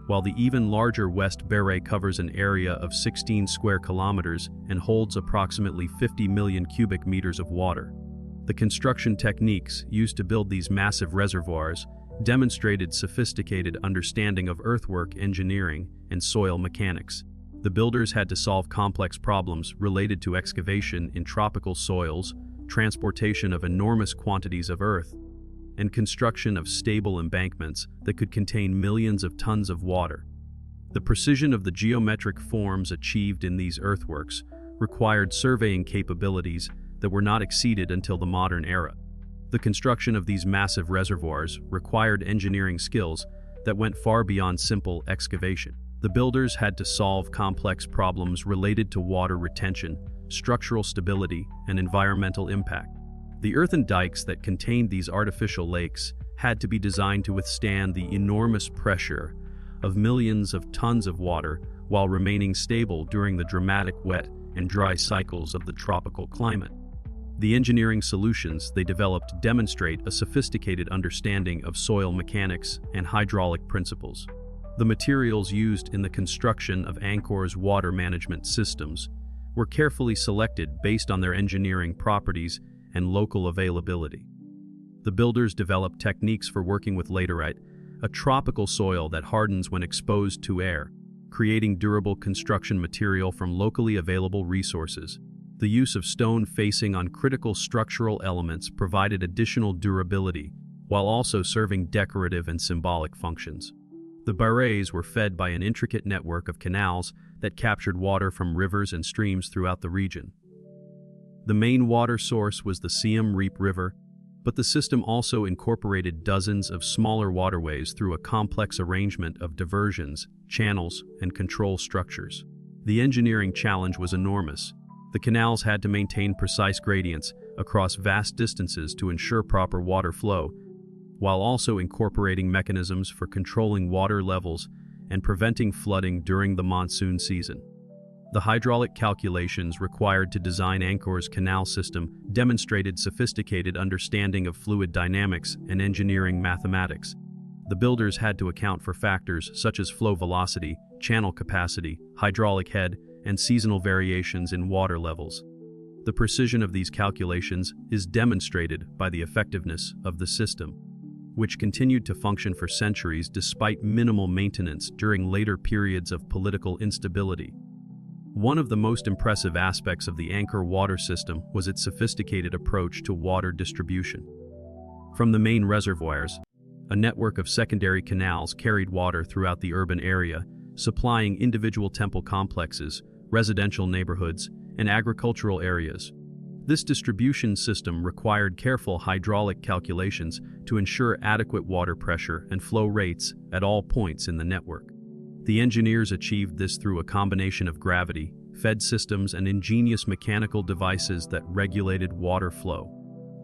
A: while the even larger West Barre covers an area of 16 square kilometers and holds approximately 50 million cubic meters of water. The construction techniques used to build these massive reservoirs demonstrated sophisticated understanding of earthwork engineering and soil mechanics. The builders had to solve complex problems related to excavation in tropical soils, transportation of enormous quantities of earth, and construction of stable embankments that could contain millions of tons of water. The precision of the geometric forms achieved in these earthworks required surveying capabilities that were not exceeded until the modern era. The construction of these massive reservoirs required engineering skills that went far beyond simple excavation. The builders had to solve complex problems related to water retention, structural stability, and environmental impact. The earthen dikes that contained these artificial lakes had to be designed to withstand the enormous pressure of millions of tons of water while remaining stable during the dramatic wet and dry cycles of the tropical climate. The engineering solutions they developed demonstrate a sophisticated understanding of soil mechanics and hydraulic principles. The materials used in the construction of Angkor's water management systems were carefully selected based on their engineering properties and local availability. The builders developed techniques for working with laterite, a tropical soil that hardens when exposed to air, creating durable construction material from locally available resources. The use of stone facing on critical structural elements provided additional durability, while also serving decorative and symbolic functions. The barrays were fed by an intricate network of canals that captured water from rivers and streams throughout the region. The main water source was the Siem Reap River, but the system also incorporated dozens of smaller waterways through a complex arrangement of diversions, channels, and control structures. The engineering challenge was enormous. The canals had to maintain precise gradients across vast distances to ensure proper water flow, while also incorporating mechanisms for controlling water levels and preventing flooding during the monsoon season. The hydraulic calculations required to design Angkor's canal system demonstrated sophisticated understanding of fluid dynamics and engineering mathematics. The builders had to account for factors such as flow velocity, channel capacity, hydraulic head, and seasonal variations in water levels. The precision of these calculations is demonstrated by the effectiveness of the system, which continued to function for centuries despite minimal maintenance during later periods of political instability. One of the most impressive aspects of the Angkor water system was its sophisticated approach to water distribution. From the main reservoirs, a network of secondary canals carried water throughout the urban area, supplying individual temple complexes, residential neighborhoods, and agricultural areas. This distribution system required careful hydraulic calculations to ensure adequate water pressure and flow rates at all points in the network. The engineers achieved this through a combination of gravity, fed systems, and ingenious mechanical devices that regulated water flow.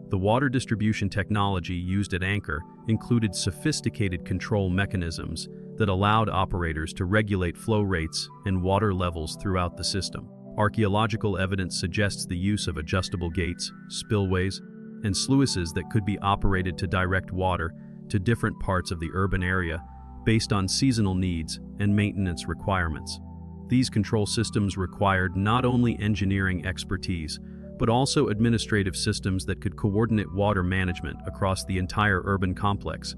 A: The water distribution technology used at Angkor included sophisticated control mechanisms that allowed operators to regulate flow rates and water levels throughout the system. Archaeological evidence suggests the use of adjustable gates, spillways, and sluices that could be operated to direct water to different parts of the urban area based on seasonal needs and maintenance requirements. These control systems required not only engineering expertise, but also administrative systems that could coordinate water management across the entire urban complex.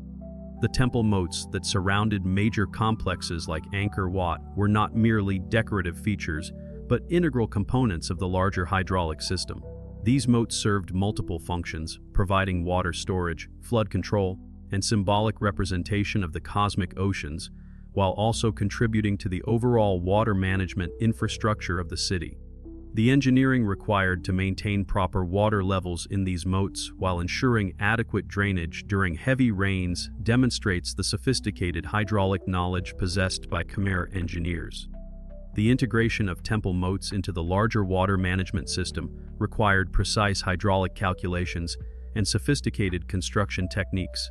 A: The temple moats that surrounded major complexes like Angkor Wat were not merely decorative features, but integral components of the larger hydraulic system. These moats served multiple functions, providing water storage, flood control, and symbolic representation of the cosmic oceans, while also contributing to the overall water management infrastructure of the city. The engineering required to maintain proper water levels in these moats while ensuring adequate drainage during heavy rains demonstrates the sophisticated hydraulic knowledge possessed by Khmer engineers. The integration of temple moats into the larger water management system required precise hydraulic calculations and sophisticated construction techniques.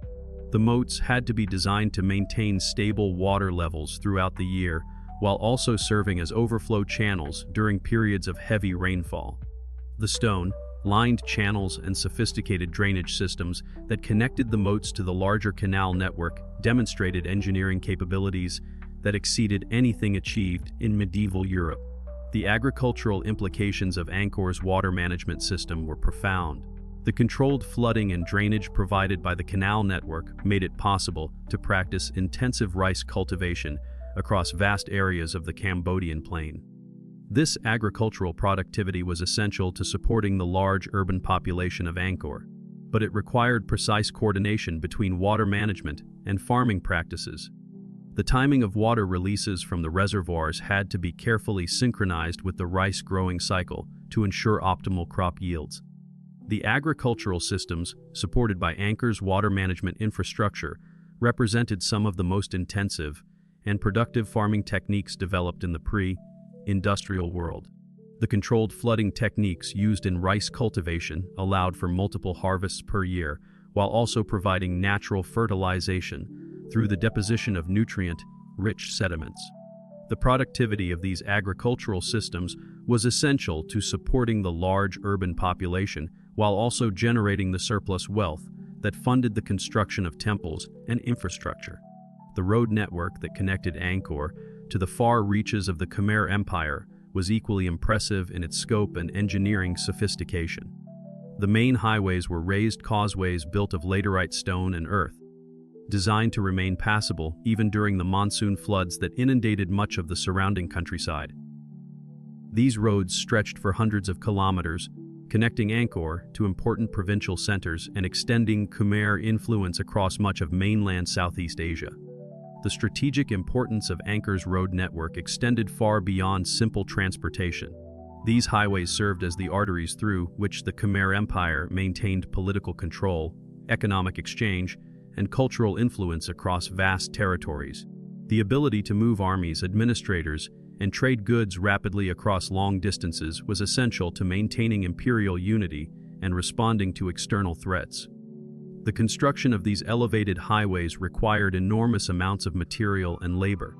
A: The moats had to be designed to maintain stable water levels throughout the year, while also serving as overflow channels during periods of heavy rainfall. The stone-lined channels and sophisticated drainage systems that connected the moats to the larger canal network demonstrated engineering capabilities that exceeded anything achieved in medieval Europe. The agricultural implications of Angkor's water management system were profound. The controlled flooding and drainage provided by the canal network made it possible to practice intensive rice cultivation across vast areas of the Cambodian plain. This agricultural productivity was essential to supporting the large urban population of Angkor, but it required precise coordination between water management and farming practices. The timing of water releases from the reservoirs had to be carefully synchronized with the rice growing cycle to ensure optimal crop yields. The agricultural systems, supported by Angkor's water management infrastructure, represented some of the most intensive and productive farming techniques developed in the pre-industrial world. The controlled flooding techniques used in rice cultivation allowed for multiple harvests per year, while also providing natural fertilization through the deposition of nutrient-rich sediments. The productivity of these agricultural systems was essential to supporting the large urban population while also generating the surplus wealth that funded the construction of temples and infrastructure. The road network that connected Angkor to the far reaches of the Khmer Empire was equally impressive in its scope and engineering sophistication. The main highways were raised causeways built of laterite stone and earth, designed to remain passable even during the monsoon floods that inundated much of the surrounding countryside. These roads stretched for hundreds of kilometers, connecting Angkor to important provincial centers and extending Khmer influence across much of mainland Southeast Asia. The strategic importance of Angkor's road network extended far beyond simple transportation. These highways served as the arteries through which the Khmer Empire maintained political control, economic exchange, and cultural influence across vast territories. The ability to move armies, administrators, and trade goods rapidly across long distances was essential to maintaining imperial unity and responding to external threats. The construction of these elevated highways required enormous amounts of material and labor.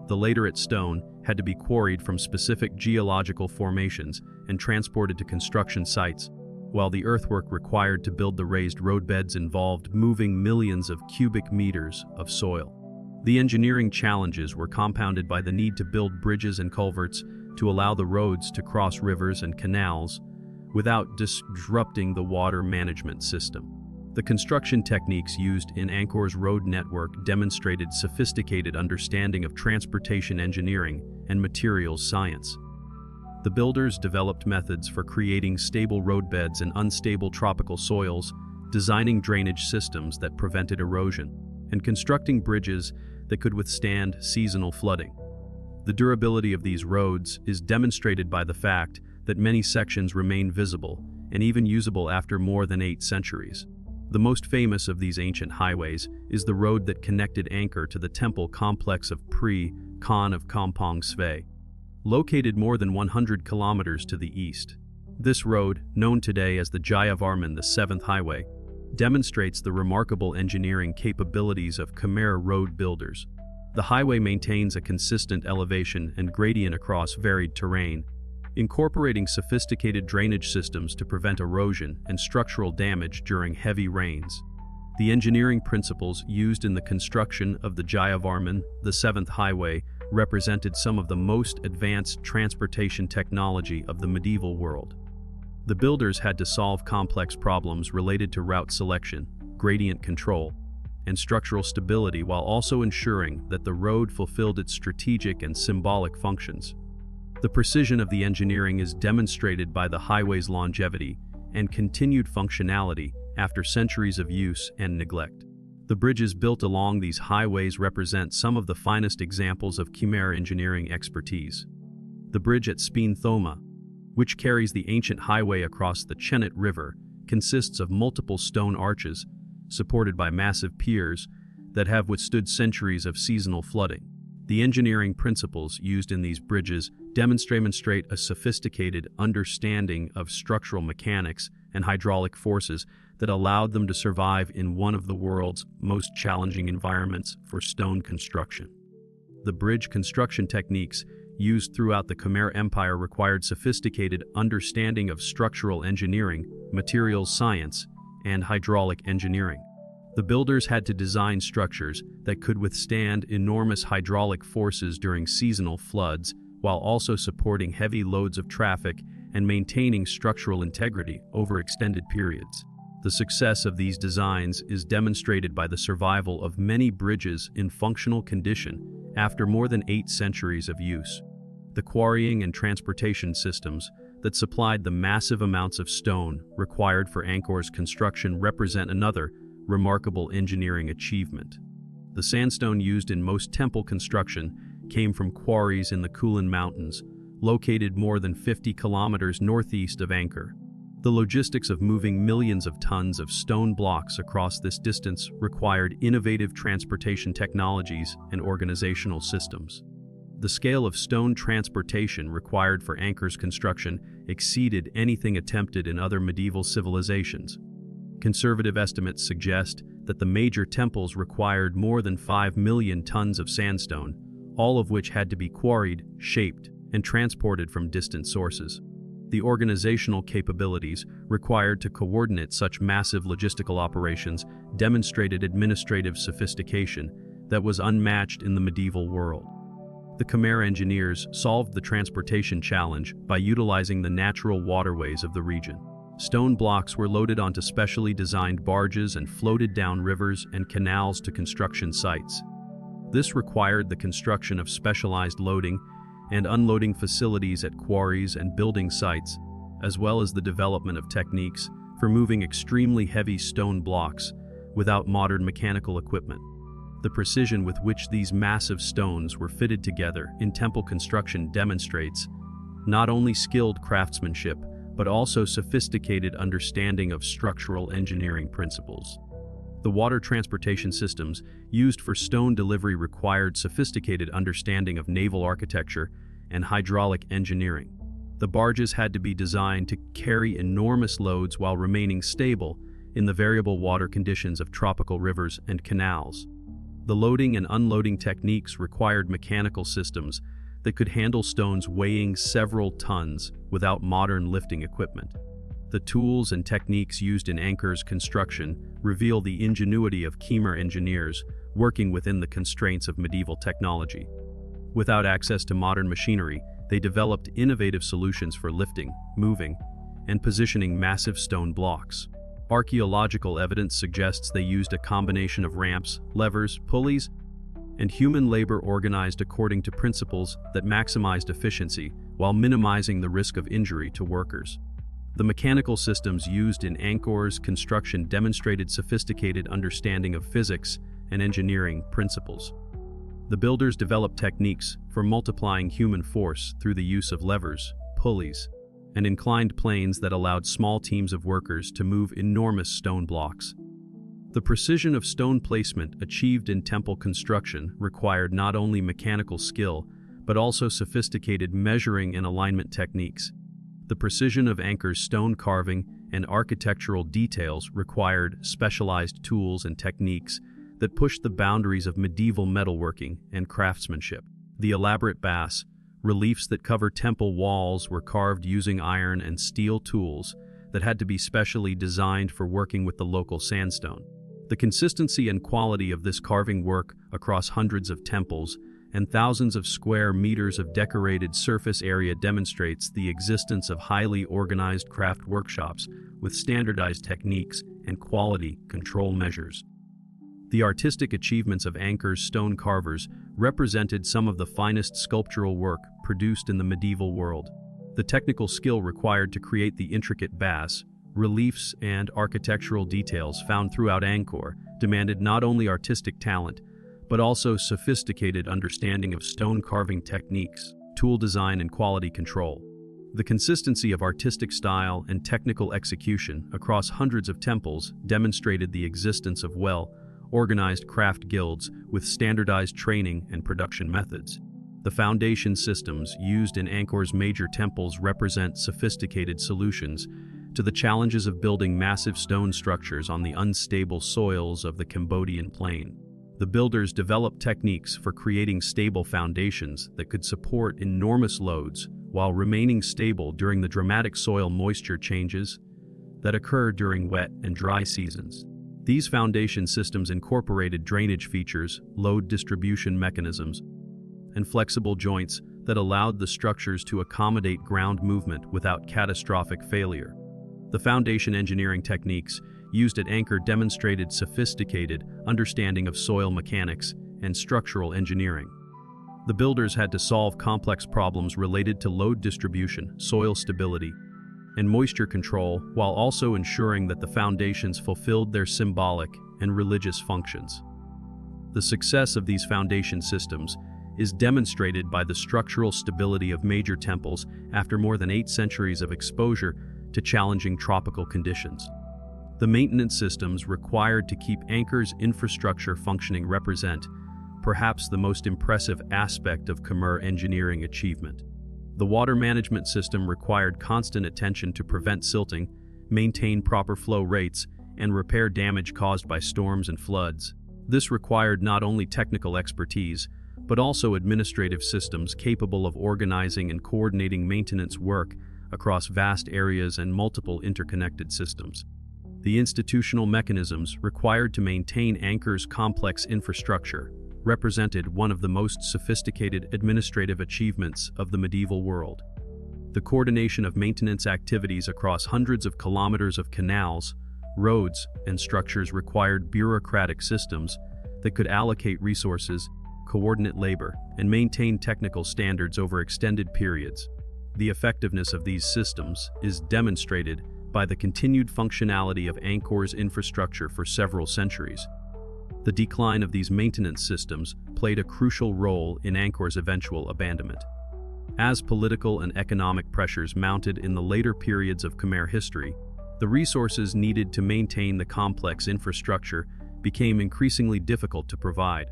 A: The laterite stone had to be quarried from specific geological formations and transported to construction sites, while the earthwork required to build the raised roadbeds involved moving millions of cubic meters of soil. The engineering challenges were compounded by the need to build bridges and culverts to allow the roads to cross rivers and canals without disrupting the water management system. The construction techniques used in Angkor's road network demonstrated sophisticated understanding of transportation engineering and materials science. The builders developed methods for creating stable roadbeds in unstable tropical soils, designing drainage systems that prevented erosion, and constructing bridges that could withstand seasonal flooding. The durability of these roads is demonstrated by the fact that many sections remain visible and even usable after more than 8 centuries. The most famous of these ancient highways is the road that connected Angkor to the temple complex of Khan of Kampong Sve, located more than 100 kilometers to the east. This road, known today as the Jayavarman, the Seventh Highway, demonstrates the remarkable engineering capabilities of Khmer road builders. The highway maintains a consistent elevation and gradient across varied terrain, incorporating sophisticated drainage systems to prevent erosion and structural damage during heavy rains. The engineering principles used in the construction of the Jayavarman, the Seventh Highway, represented some of the most advanced transportation technology of the medieval world. The builders had to solve complex problems related to route selection, gradient control, and structural stability while also ensuring that the road fulfilled its strategic and symbolic functions. The precision of the engineering is demonstrated by the highway's longevity and continued functionality after centuries of use and neglect. The bridges built along these highways represent some of the finest examples of Khmer engineering expertise. The bridge at Speen Thoma, which carries the ancient highway across the Chenet River, consists of multiple stone arches supported by massive piers that have withstood centuries of seasonal flooding. The engineering principles used in these bridges demonstrate a sophisticated understanding of structural mechanics and hydraulic forces that allowed them to survive in one of the world's most challenging environments for stone construction. The bridge construction techniques used throughout the Khmer Empire required sophisticated understanding of structural engineering, materials science, and hydraulic engineering. The builders had to design structures that could withstand enormous hydraulic forces during seasonal floods, while also supporting heavy loads of traffic and maintaining structural integrity over extended periods. The success of these designs is demonstrated by the survival of many bridges in functional condition after more than 8 centuries of use. The quarrying and transportation systems that supplied the massive amounts of stone required for Angkor's construction represent another remarkable engineering achievement. The sandstone used in most temple construction came from quarries in the Kulin Mountains, located more than 50 kilometers northeast of Angkor. The logistics of moving millions of tons of stone blocks across this distance required innovative transportation technologies and organizational systems. The scale of stone transportation required for Angkor's construction exceeded anything attempted in other medieval civilizations. Conservative estimates suggest that the major temples required more than 5 million tons of sandstone, all of which had to be quarried, shaped, and transported from distant sources. The organizational capabilities required to coordinate such massive logistical operations demonstrated administrative sophistication that was unmatched in the medieval world. The Khmer engineers solved the transportation challenge by utilizing the natural waterways of the region. Stone blocks were loaded onto specially designed barges and floated down rivers and canals to construction sites. This required the construction of specialized loading and unloading facilities at quarries and building sites, as well as the development of techniques for moving extremely heavy stone blocks without modern mechanical equipment. The precision with which these massive stones were fitted together in temple construction demonstrates not only skilled craftsmanship, but also sophisticated understanding of structural engineering principles. The water transportation systems used for stone delivery required sophisticated understanding of naval architecture and hydraulic engineering. The barges had to be designed to carry enormous loads while remaining stable in the variable water conditions of tropical rivers and canals. The loading and unloading techniques required mechanical systems that could handle stones weighing several tons without modern lifting equipment. The tools and techniques used in Angkor's construction reveal the ingenuity of Khmer engineers working within the constraints of medieval technology. Without access to modern machinery, they developed innovative solutions for lifting, moving, and positioning massive stone blocks. Archaeological evidence suggests they used a combination of ramps, levers, pulleys, and human labor organized according to principles that maximized efficiency while minimizing the risk of injury to workers. The mechanical systems used in Angkor's construction demonstrated sophisticated understanding of physics and engineering principles. The builders developed techniques for multiplying human force through the use of levers, pulleys, and inclined planes that allowed small teams of workers to move enormous stone blocks. The precision of stone placement achieved in temple construction required not only mechanical skill, but also sophisticated measuring and alignment techniques. The precision of Angkor's stone carving and architectural details required specialized tools and techniques that pushed the boundaries of medieval metalworking and craftsmanship. The elaborate bas reliefs that cover temple walls were carved using iron and steel tools that had to be specially designed for working with the local sandstone. The consistency and quality of this carving work across hundreds of temples and thousands of square meters of decorated surface area demonstrates the existence of highly organized craft workshops with standardized techniques and quality control measures. The artistic achievements of Angkor's stone carvers represented some of the finest sculptural work produced in the medieval world. The technical skill required to create the intricate bas, reliefs, and architectural details found throughout Angkor demanded not only artistic talent, but also sophisticated understanding of stone carving techniques, tool design, and quality control. The consistency of artistic style and technical execution across hundreds of temples demonstrated the existence of well-organized craft guilds with standardized training and production methods. The foundation systems used in Angkor's major temples represent sophisticated solutions to the challenges of building massive stone structures on the unstable soils of the Cambodian plain. The builders developed techniques for creating stable foundations that could support enormous loads while remaining stable during the dramatic soil moisture changes that occur during wet and dry seasons. These foundation systems incorporated drainage features, load distribution mechanisms, and flexible joints that allowed the structures to accommodate ground movement without catastrophic failure. The foundation engineering techniques used at Angkor demonstrated sophisticated understanding of soil mechanics and structural engineering. The builders had to solve complex problems related to load distribution, soil stability, and moisture control, while also ensuring that the foundations fulfilled their symbolic and religious functions. The success of these foundation systems is demonstrated by the structural stability of major temples after more than 8 centuries of exposure to challenging tropical conditions. The maintenance systems required to keep Angkor's infrastructure functioning represent perhaps the most impressive aspect of Khmer engineering achievement. The water management system required constant attention to prevent silting, maintain proper flow rates, and repair damage caused by storms and floods. This required not only technical expertise, but also administrative systems capable of organizing and coordinating maintenance work across vast areas and multiple interconnected systems. The institutional mechanisms required to maintain Angkor's complex infrastructure represented one of the most sophisticated administrative achievements of the medieval world. The coordination of maintenance activities across hundreds of kilometers of canals, roads, and structures required bureaucratic systems that could allocate resources, coordinate labor, and maintain technical standards over extended periods. The effectiveness of these systems is demonstrated by the continued functionality of Angkor's infrastructure for several centuries. The decline of these maintenance systems played a crucial role in Angkor's eventual abandonment. As political and economic pressures mounted in the later periods of Khmer history, the resources needed to maintain the complex infrastructure became increasingly difficult to provide.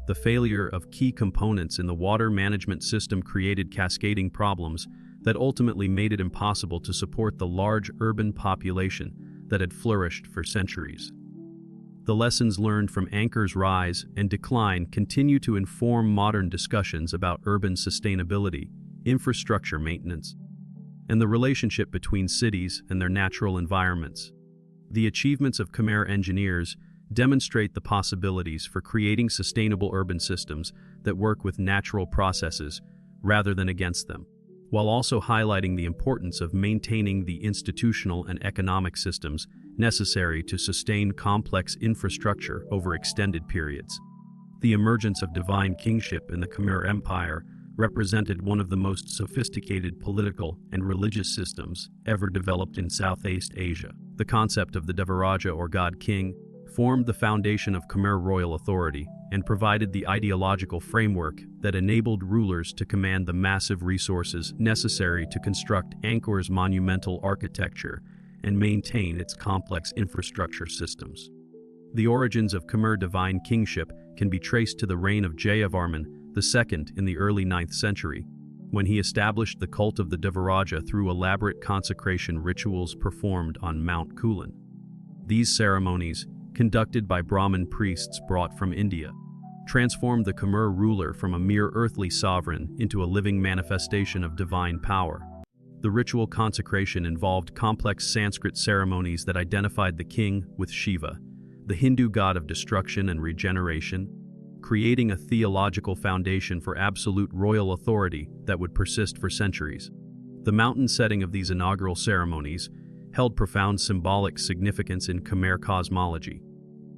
A: The failure of key components in the water management system created cascading problems that ultimately made it impossible to support the large urban population that had flourished for centuries. The lessons learned from Angkor's rise and decline continue to inform modern discussions about urban sustainability, infrastructure maintenance, and the relationship between cities and their natural environments. The achievements of Khmer engineers demonstrate the possibilities for creating sustainable urban systems that work with natural processes rather than against them, while also highlighting the importance of maintaining the institutional and economic systems necessary to sustain complex infrastructure over extended periods. The emergence of divine kingship in the Khmer Empire represented one of the most sophisticated political and religious systems ever developed in Southeast Asia. The concept of the Devaraja or God King formed the foundation of Khmer royal authority and provided the ideological framework that enabled rulers to command the massive resources necessary to construct Angkor's monumental architecture and maintain its complex infrastructure systems. The origins of Khmer divine kingship can be traced to the reign of Jayavarman II in the early 9th century, when he established the cult of the Devaraja through elaborate consecration rituals performed on Mount Kulen. These ceremonies, conducted by Brahmin priests brought from India, transformed the Khmer ruler from a mere earthly sovereign into a living manifestation of divine power. The ritual consecration involved complex Sanskrit ceremonies that identified the king with Shiva, the Hindu god of destruction and regeneration, creating a theological foundation for absolute royal authority that would persist for centuries. The mountain setting of these inaugural ceremonies held profound symbolic significance in Khmer cosmology.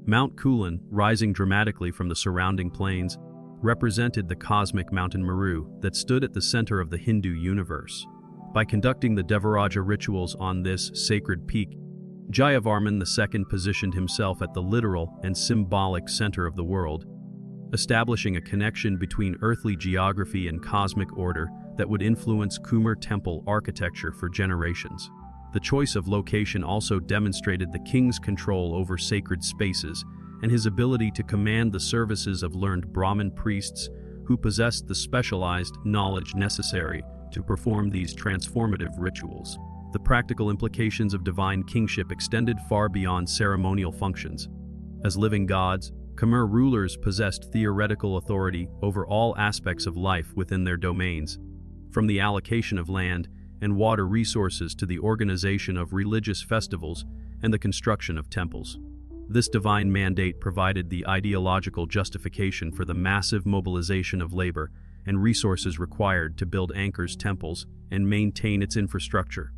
A: Mount Kulen, rising dramatically from the surrounding plains, represented the cosmic mountain Meru that stood at the center of the Hindu universe. By conducting the Devaraja rituals on this sacred peak, Jayavarman II positioned himself at the literal and symbolic center of the world, establishing a connection between earthly geography and cosmic order that would influence Khmer temple architecture for generations. The choice of location also demonstrated the king's control over sacred spaces and his ability to command the services of learned Brahmin priests who possessed the specialized knowledge necessary to perform these transformative rituals. The practical implications of divine kingship extended far beyond ceremonial functions. As living gods, Khmer rulers possessed theoretical authority over all aspects of life within their domains, from the allocation of land and water resources to the organization of religious festivals and the construction of temples. This divine mandate provided the ideological justification for the massive mobilization of labor and resources required to build Angkor's temples and maintain its infrastructure.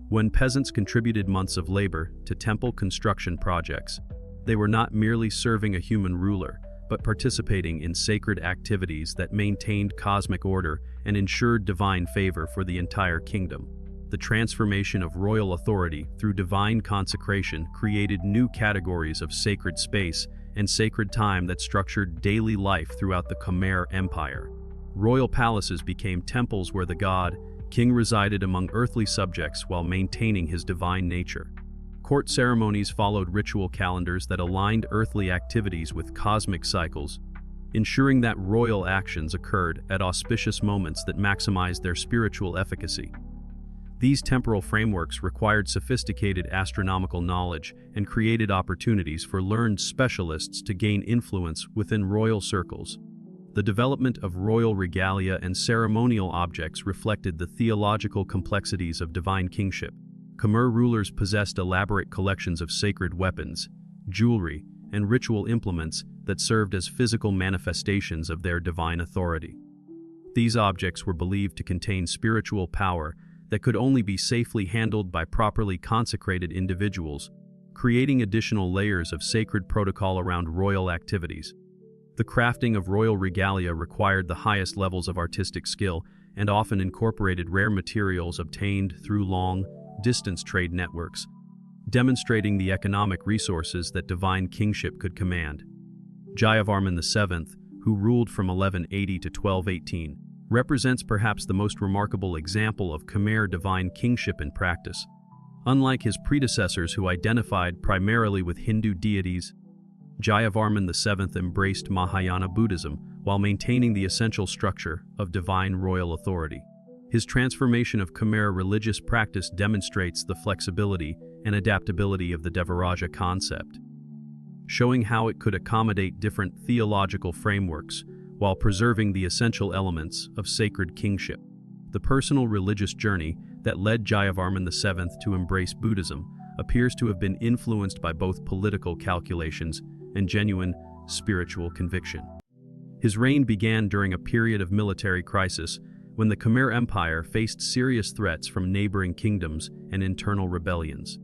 A: When peasants contributed months of labor to temple construction projects, they were not merely serving a human ruler, but participating in sacred activities that maintained cosmic order and ensured divine favor for the entire kingdom. The transformation of royal authority through divine consecration created new categories of sacred space and sacred time that structured daily life throughout the Khmer Empire. Royal palaces became temples where the god, king resided among earthly subjects while maintaining his divine nature. Court ceremonies followed ritual calendars that aligned earthly activities with cosmic cycles, ensuring that royal actions occurred at auspicious moments that maximized their spiritual efficacy. These temporal frameworks required sophisticated astronomical knowledge and created opportunities for learned specialists to gain influence within royal circles. The development of royal regalia and ceremonial objects reflected the theological complexities of divine kingship. Khmer rulers possessed elaborate collections of sacred weapons, jewelry, and ritual implements that served as physical manifestations of their divine authority. These objects were believed to contain spiritual power that could only be safely handled by properly consecrated individuals, creating additional layers of sacred protocol around royal activities. The crafting of royal regalia required the highest levels of artistic skill and often incorporated rare materials obtained through long-distance trade networks, demonstrating the economic resources that divine kingship could command. Jayavarman VII, who ruled from 1180 to 1218, represents perhaps the most remarkable example of Khmer divine kingship in practice. Unlike his predecessors who identified primarily with Hindu deities, Jayavarman VII embraced Mahayana Buddhism while maintaining the essential structure of divine royal authority. His transformation of Khmer religious practice demonstrates the flexibility and adaptability of the Devaraja concept, showing how it could accommodate different theological frameworks while preserving the essential elements of sacred kingship. The personal religious journey that led Jayavarman VII to embrace Buddhism appears to have been influenced by both political calculations and genuine spiritual conviction. His reign began during a period of military crisis when the Khmer Empire faced serious threats from neighboring kingdoms and internal rebellions.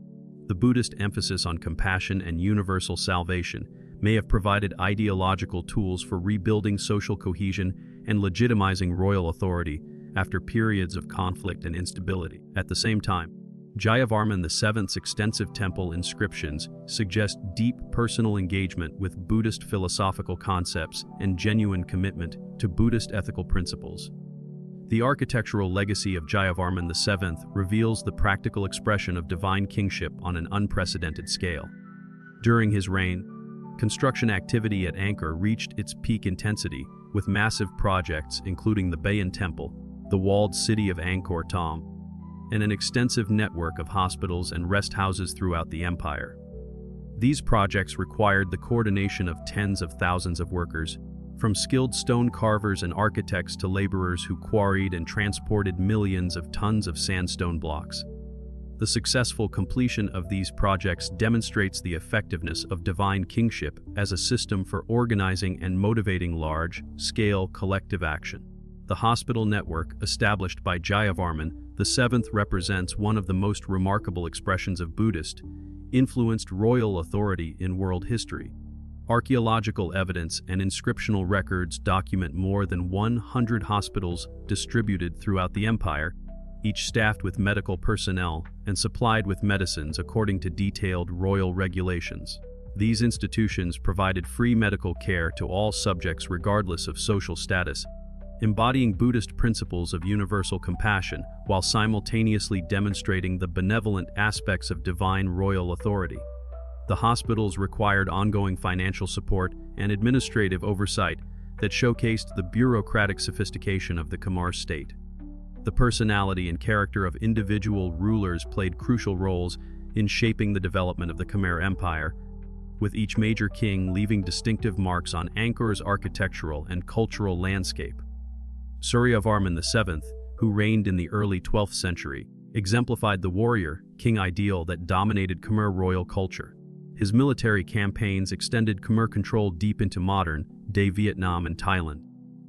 A: The Buddhist emphasis on compassion and universal salvation may have provided ideological tools for rebuilding social cohesion and legitimizing royal authority after periods of conflict and instability. At the same time, Jayavarman VII's extensive temple inscriptions suggest deep personal engagement with Buddhist philosophical concepts and genuine commitment to Buddhist ethical principles. The architectural legacy of Jayavarman VII reveals the practical expression of divine kingship on an unprecedented scale. During his reign, construction activity at Angkor reached its peak intensity, with massive projects including the Bayon Temple, the walled city of Angkor Thom, and an extensive network of hospitals and rest houses throughout the empire. These projects required the coordination of tens of thousands of workers, from skilled stone carvers and architects to laborers who quarried and transported millions of tons of sandstone blocks. The successful completion of these projects demonstrates the effectiveness of divine kingship as a system for organizing and motivating large-scale collective action. The hospital network established by Jayavarman VII represents one of the most remarkable expressions of Buddhist-influenced royal authority in world history. Archaeological evidence and inscriptional records document more than 100 hospitals distributed throughout the empire, each staffed with medical personnel and supplied with medicines according to detailed royal regulations. These institutions provided free medical care to all subjects regardless of social status, embodying Buddhist principles of universal compassion while simultaneously demonstrating the benevolent aspects of divine royal authority. The hospitals required ongoing financial support and administrative oversight that showcased the bureaucratic sophistication of the Khmer state. The personality and character of individual rulers played crucial roles in shaping the development of the Khmer Empire, with each major king leaving distinctive marks on Angkor's architectural and cultural landscape. Suryavarman VII, who reigned in the early 12th century, exemplified the warrior-king ideal that dominated Khmer royal culture. His military campaigns extended Khmer control deep into modern-day Vietnam and Thailand,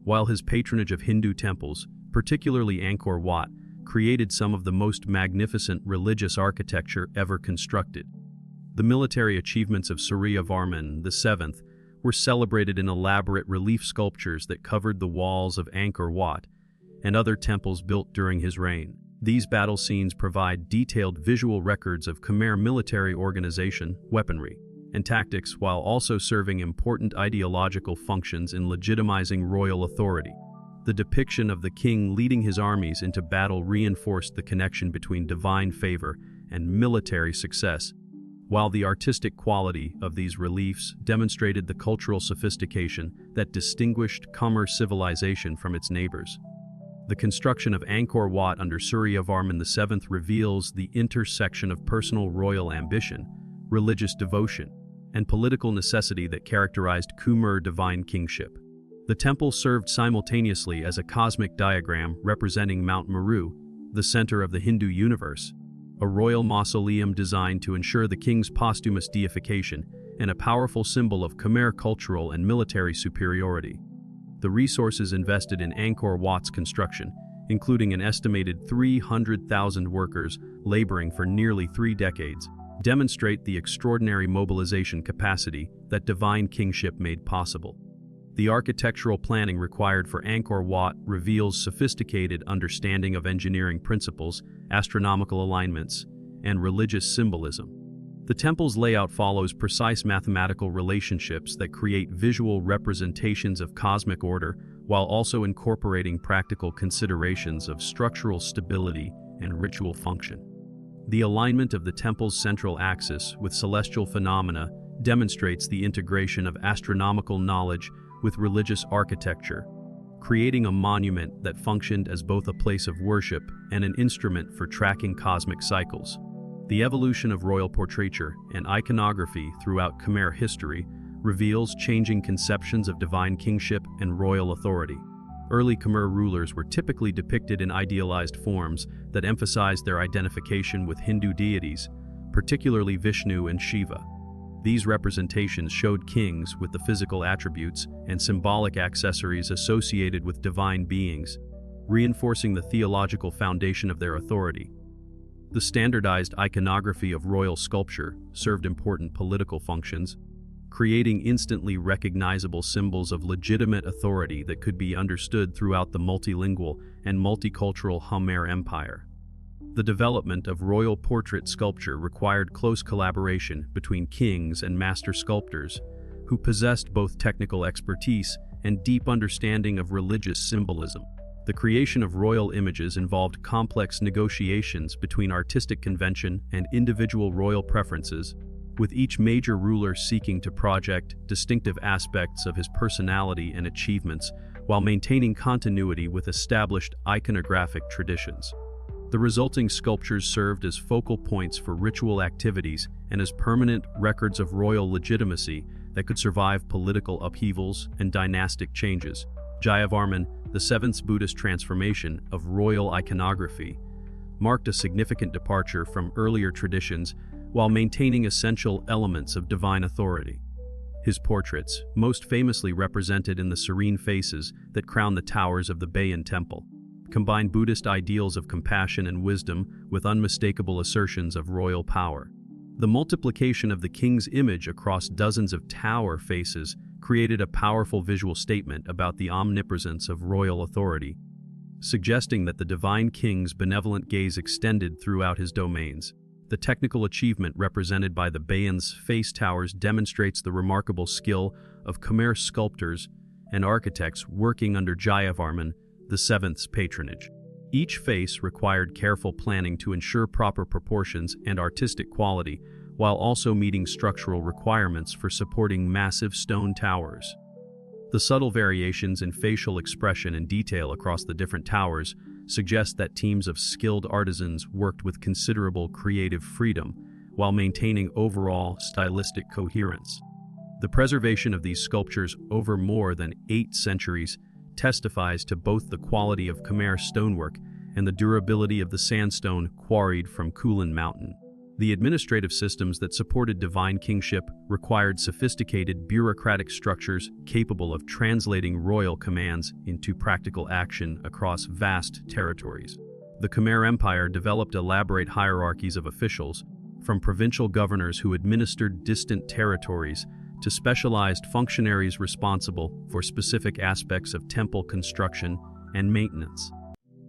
A: while his patronage of Hindu temples, particularly Angkor Wat, created some of the most magnificent religious architecture ever constructed. The military achievements of Suryavarman VII were celebrated in elaborate relief sculptures that covered the walls of Angkor Wat and other temples built during his reign. These battle scenes provide detailed visual records of Khmer military organization, weaponry, and tactics while also serving important ideological functions in legitimizing royal authority. The depiction of the king leading his armies into battle reinforced the connection between divine favor and military success, while the artistic quality of these reliefs demonstrated the cultural sophistication that distinguished Khmer civilization from its neighbors. The construction of Angkor Wat under Suryavarman VII reveals the intersection of personal royal ambition, religious devotion, and political necessity that characterized Khmer divine kingship. The temple served simultaneously as a cosmic diagram representing Mount Meru, the center of the Hindu universe, a royal mausoleum designed to ensure the king's posthumous deification, and a powerful symbol of Khmer cultural and military superiority. The resources invested in Angkor Wat's construction, including an estimated 300,000 workers laboring for nearly 3 decades, demonstrate the extraordinary mobilization capacity that divine kingship made possible. The architectural planning required for Angkor Wat reveals sophisticated understanding of engineering principles, astronomical alignments, and religious symbolism. The temple's layout follows precise mathematical relationships that create visual representations of cosmic order while also incorporating practical considerations of structural stability and ritual function. The alignment of the temple's central axis with celestial phenomena demonstrates the integration of astronomical knowledge with religious architecture, creating a monument that functioned as both a place of worship and an instrument for tracking cosmic cycles. The evolution of royal portraiture and iconography throughout Khmer history reveals changing conceptions of divine kingship and royal authority. Early Khmer rulers were typically depicted in idealized forms that emphasized their identification with Hindu deities, particularly Vishnu and Shiva. These representations showed kings with the physical attributes and symbolic accessories associated with divine beings, reinforcing the theological foundation of their authority. The standardized iconography of royal sculpture served important political functions, creating instantly recognizable symbols of legitimate authority that could be understood throughout the multilingual and multicultural Khmer Empire. The development of royal portrait sculpture required close collaboration between kings and master sculptors, who possessed both technical expertise and deep understanding of religious symbolism. The creation of royal images involved complex negotiations between artistic convention and individual royal preferences, with each major ruler seeking to project distinctive aspects of his personality and achievements while maintaining continuity with established iconographic traditions. The resulting sculptures served as focal points for ritual activities and as permanent records of royal legitimacy that could survive political upheavals and dynastic changes. Jayavarman VII's Buddhist transformation of royal iconography marked a significant departure from earlier traditions while maintaining essential elements of divine authority. His portraits, most famously represented in the serene faces that crown the towers of the Bayon Temple, combine Buddhist ideals of compassion and wisdom with unmistakable assertions of royal power. The multiplication of the king's image across dozens of tower faces created a powerful visual statement about the omnipresence of royal authority, suggesting that the divine king's benevolent gaze extended throughout his domains. The technical achievement represented by the Bayon's face towers demonstrates the remarkable skill of Khmer sculptors and architects working under Jayavarman VII's patronage. Each face required careful planning to ensure proper proportions and artistic quality, while also meeting structural requirements for supporting massive stone towers. The subtle variations in facial expression and detail across the different towers suggest that teams of skilled artisans worked with considerable creative freedom while maintaining overall stylistic coherence. The preservation of these sculptures over more than 8 centuries testifies to both the quality of Khmer stonework and the durability of the sandstone quarried from Kulin Mountain. The administrative systems that supported divine kingship required sophisticated bureaucratic structures capable of translating royal commands into practical action across vast territories. The Khmer Empire developed elaborate hierarchies of officials, from provincial governors who administered distant territories to specialized functionaries responsible for specific aspects of temple construction and maintenance.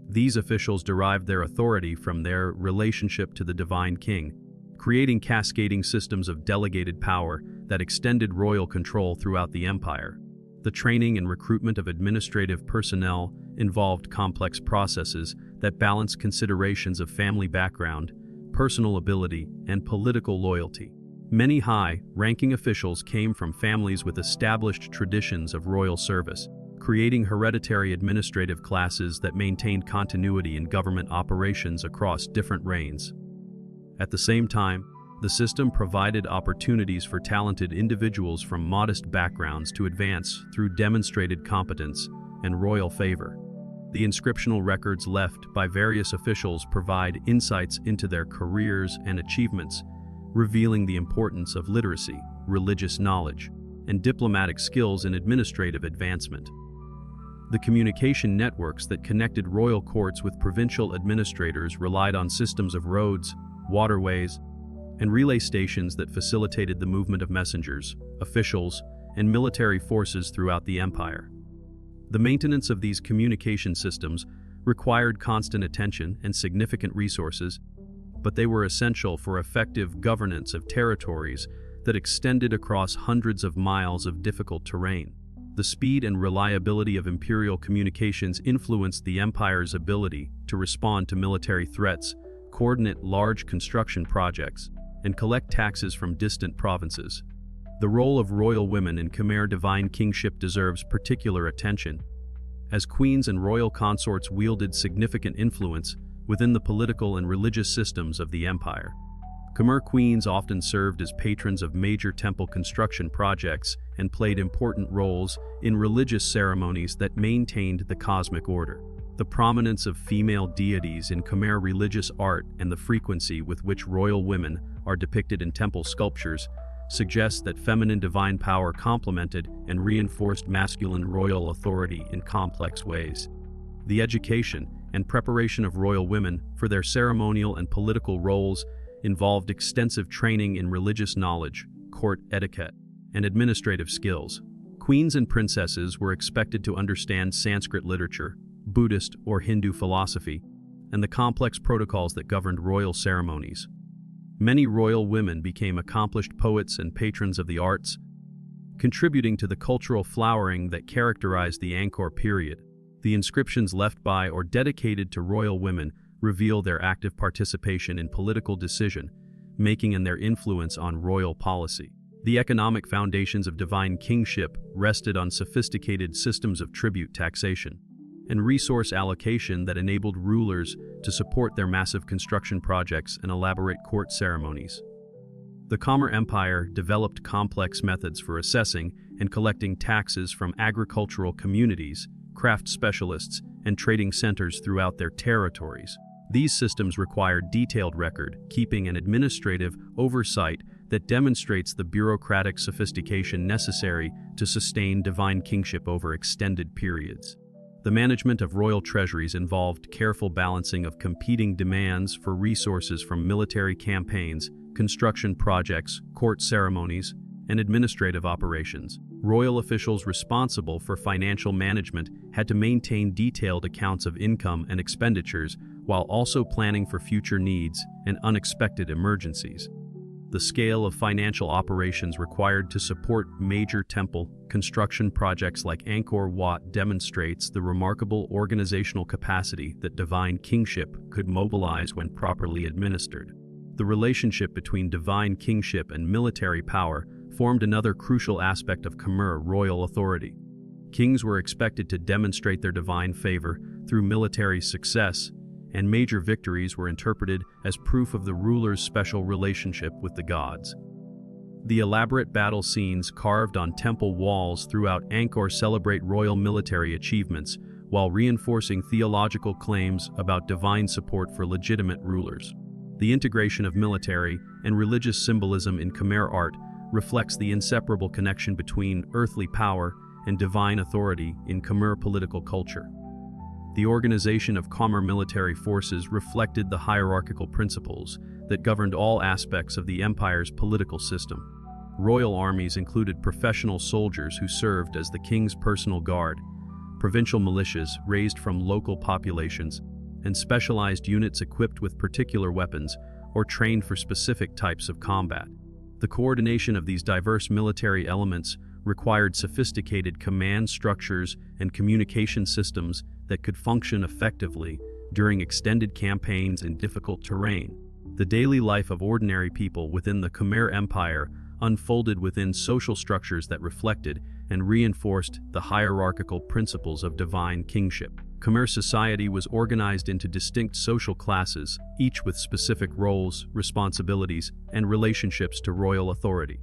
A: These officials derived their authority from their relationship to the divine king, creating cascading systems of delegated power that extended royal control throughout the empire. The training and recruitment of administrative personnel involved complex processes that balanced considerations of family background, personal ability, and political loyalty. Many high-ranking officials came from families with established traditions of royal service, creating hereditary administrative classes that maintained continuity in government operations across different reigns. At the same time, the system provided opportunities for talented individuals from modest backgrounds to advance through demonstrated competence and royal favor. The inscriptional records left by various officials provide insights into their careers and achievements, revealing the importance of literacy, religious knowledge, and diplomatic skills in administrative advancement. The communication networks that connected royal courts with provincial administrators relied on systems of roads, waterways, and relay stations that facilitated the movement of messengers, officials, and military forces throughout the empire. The maintenance of these communication systems required constant attention and significant resources, but they were essential for effective governance of territories that extended across hundreds of miles of difficult terrain. The speed and reliability of imperial communications influenced the empire's ability to respond to military threats, coordinate large construction projects, and collect taxes from distant provinces. The role of royal women in Khmer divine kingship deserves particular attention, as queens and royal consorts wielded significant influence within the political and religious systems of the empire. Khmer queens often served as patrons of major temple construction projects and played important roles in religious ceremonies that maintained the cosmic order. The prominence of female deities in Khmer religious art and the frequency with which royal women are depicted in temple sculptures suggests that feminine divine power complemented and reinforced masculine royal authority in complex ways. The education and preparation of royal women for their ceremonial and political roles involved extensive training in religious knowledge, court etiquette, and administrative skills. Queens and princesses were expected to understand Sanskrit literature, Buddhist or Hindu philosophy, and the complex protocols that governed royal ceremonies. Many royal women became accomplished poets and patrons of the arts, contributing to the cultural flowering that characterized the Angkor period. The inscriptions left by or dedicated to royal women reveal their active participation in political decision-making and their influence on royal policy. The economic foundations of divine kingship rested on sophisticated systems of tribute taxation and resource allocation that enabled rulers to support their massive construction projects and elaborate court ceremonies. The Khmer Empire developed complex methods for assessing and collecting taxes from agricultural communities, craft specialists, and trading centers throughout their territories. These systems required detailed record-keeping and administrative oversight that demonstrates the bureaucratic sophistication necessary to sustain divine kingship over extended periods. The management of royal treasuries involved careful balancing of competing demands for resources from military campaigns, construction projects, court ceremonies, and administrative operations. Royal officials responsible for financial management had to maintain detailed accounts of income and expenditures while also planning for future needs and unexpected emergencies. The scale of financial operations required to support major temple construction projects like Angkor Wat demonstrates the remarkable organizational capacity that divine kingship could mobilize when properly administered. The relationship between divine kingship and military power formed another crucial aspect of Khmer royal authority. Kings were expected to demonstrate their divine favor through military success, and major victories were interpreted as proof of the ruler's special relationship with the gods. The elaborate battle scenes carved on temple walls throughout Angkor celebrate royal military achievements while reinforcing theological claims about divine support for legitimate rulers. The integration of military and religious symbolism in Khmer art reflects the inseparable connection between earthly power and divine authority in Khmer political culture. The organization of Khmer military forces reflected the hierarchical principles that governed all aspects of the empire's political system. Royal armies included professional soldiers who served as the king's personal guard, provincial militias raised from local populations, and specialized units equipped with particular weapons or trained for specific types of combat. The coordination of these diverse military elements required sophisticated command structures and communication systems that could function effectively during extended campaigns in difficult terrain. The daily life of ordinary people within the Khmer Empire unfolded within social structures that reflected and reinforced the hierarchical principles of divine kingship. Khmer society was organized into distinct social classes, each with specific roles, responsibilities, and relationships to royal authority.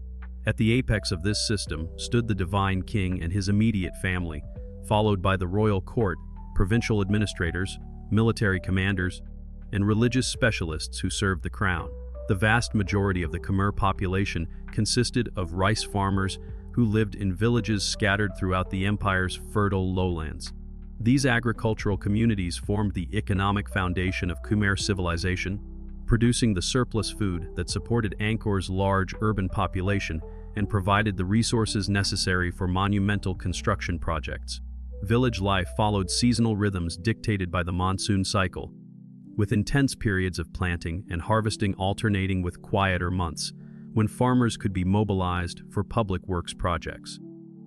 A: At the apex of this system stood the divine king and his immediate family, followed by the royal court, provincial administrators, military commanders, and religious specialists who served the crown. The vast majority of the Khmer population consisted of rice farmers who lived in villages scattered throughout the empire's fertile lowlands. These agricultural communities formed the economic foundation of Khmer civilization, producing the surplus food that supported Angkor's large urban population and provided the resources necessary for monumental construction projects. Village life followed seasonal rhythms dictated by the monsoon cycle, with intense periods of planting and harvesting alternating with quieter months, when farmers could be mobilized for public works projects.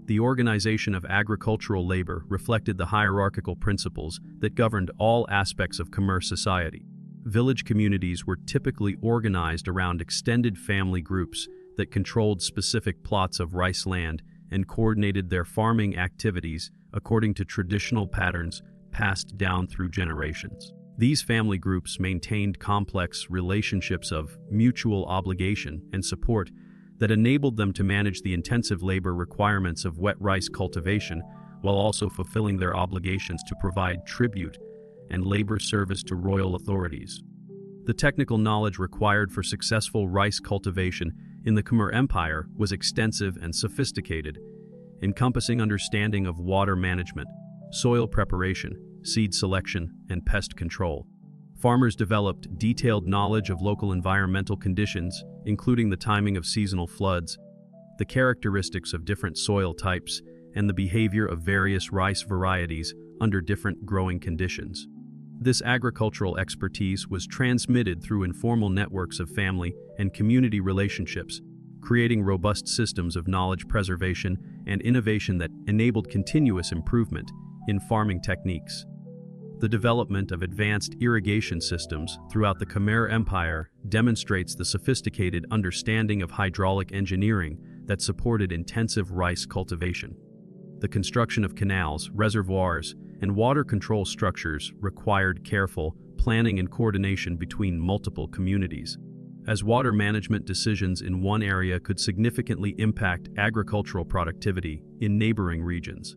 A: The organization of agricultural labor reflected the hierarchical principles that governed all aspects of Khmer society. Village communities were typically organized around extended family groups that controlled specific plots of rice land and coordinated their farming activities according to traditional patterns passed down through generations. These family groups maintained complex relationships of mutual obligation and support that enabled them to manage the intensive labor requirements of wet rice cultivation while also fulfilling their obligations to provide tribute and labor service to royal authorities. The technical knowledge required for successful rice cultivation in the Khmer Empire was extensive and sophisticated, encompassing understanding of water management, soil preparation, seed selection, and pest control. Farmers developed detailed knowledge of local environmental conditions, including the timing of seasonal floods, the characteristics of different soil types, and the behavior of various rice varieties under different growing conditions. This agricultural expertise was transmitted through informal networks of family and community relationships, creating robust systems of knowledge preservation and innovation that enabled continuous improvement in farming techniques. The development of advanced irrigation systems throughout the Khmer Empire demonstrates the sophisticated understanding of hydraulic engineering that supported intensive rice cultivation. The construction of canals, reservoirs, and water control structures required careful planning and coordination between multiple communities, as water management decisions in one area could significantly impact agricultural productivity in neighboring regions.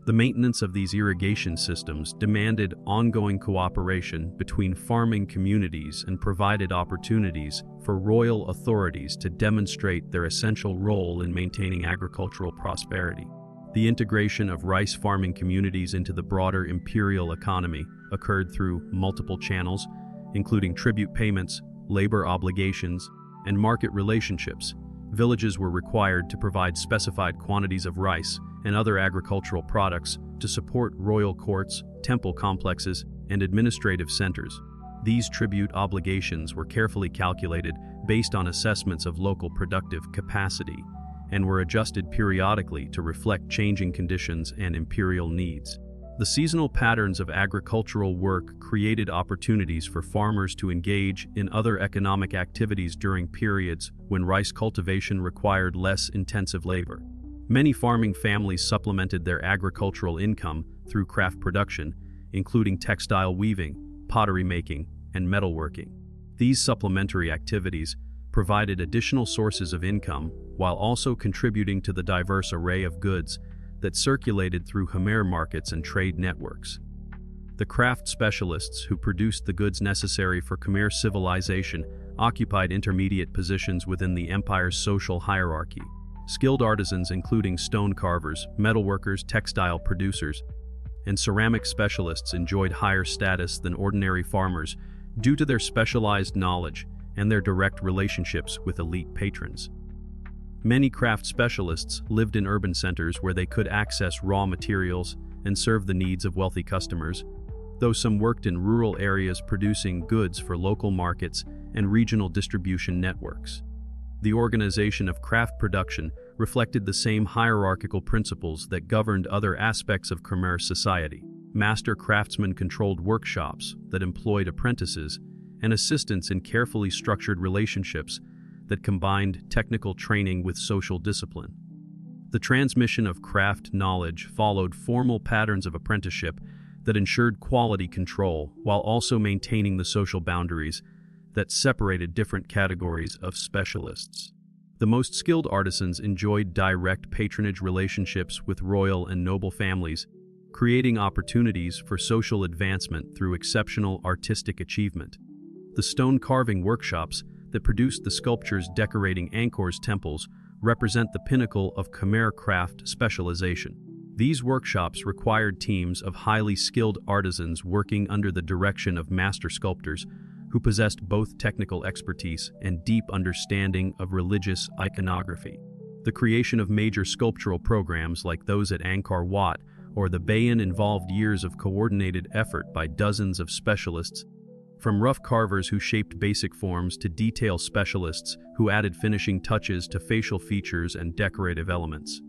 A: The maintenance of these irrigation systems demanded ongoing cooperation between farming communities and provided opportunities for royal authorities to demonstrate their essential role in maintaining agricultural prosperity. The integration of rice farming communities into the broader imperial economy occurred through multiple channels, including tribute payments, labor obligations, and market relationships. Villages were required to provide specified quantities of rice and other agricultural products to support royal courts, temple complexes, and administrative centers. These tribute obligations were carefully calculated based on assessments of local productive capacity and were adjusted periodically to reflect changing conditions and imperial needs. The seasonal patterns of agricultural work created opportunities for farmers to engage in other economic activities during periods when rice cultivation required less intensive labor. Many farming families supplemented their agricultural income through craft production, including textile weaving, pottery making, and metalworking. These supplementary activities provided additional sources of income while also contributing to the diverse array of goods that circulated through Khmer markets and trade networks. The craft specialists who produced the goods necessary for Khmer civilization occupied intermediate positions within the empire's social hierarchy. Skilled artisans including stone carvers, metalworkers, textile producers, and ceramic specialists enjoyed higher status than ordinary farmers due to their specialized knowledge and their direct relationships with elite patrons. Many craft specialists lived in urban centers where they could access raw materials and serve the needs of wealthy customers, though some worked in rural areas producing goods for local markets and regional distribution networks. The organization of craft production reflected the same hierarchical principles that governed other aspects of Khmer society. Master craftsmen controlled workshops that employed apprentices and assistants in carefully structured relationships that combined technical training with social discipline. The transmission of craft knowledge followed formal patterns of apprenticeship that ensured quality control while also maintaining the social boundaries that separated different categories of specialists. The most skilled artisans enjoyed direct patronage relationships with royal and noble families, creating opportunities for social advancement through exceptional artistic achievement. The stone carving workshops that produced the sculptures decorating Angkor's temples represent the pinnacle of Khmer craft specialization. These workshops required teams of highly skilled artisans working under the direction of master sculptors who possessed both technical expertise and deep understanding of religious iconography. The creation of major sculptural programs like those at Angkor Wat or the Bayon involved years of coordinated effort by dozens of specialists, from rough carvers who shaped basic forms to detail specialists who added finishing touches to facial features and decorative elements.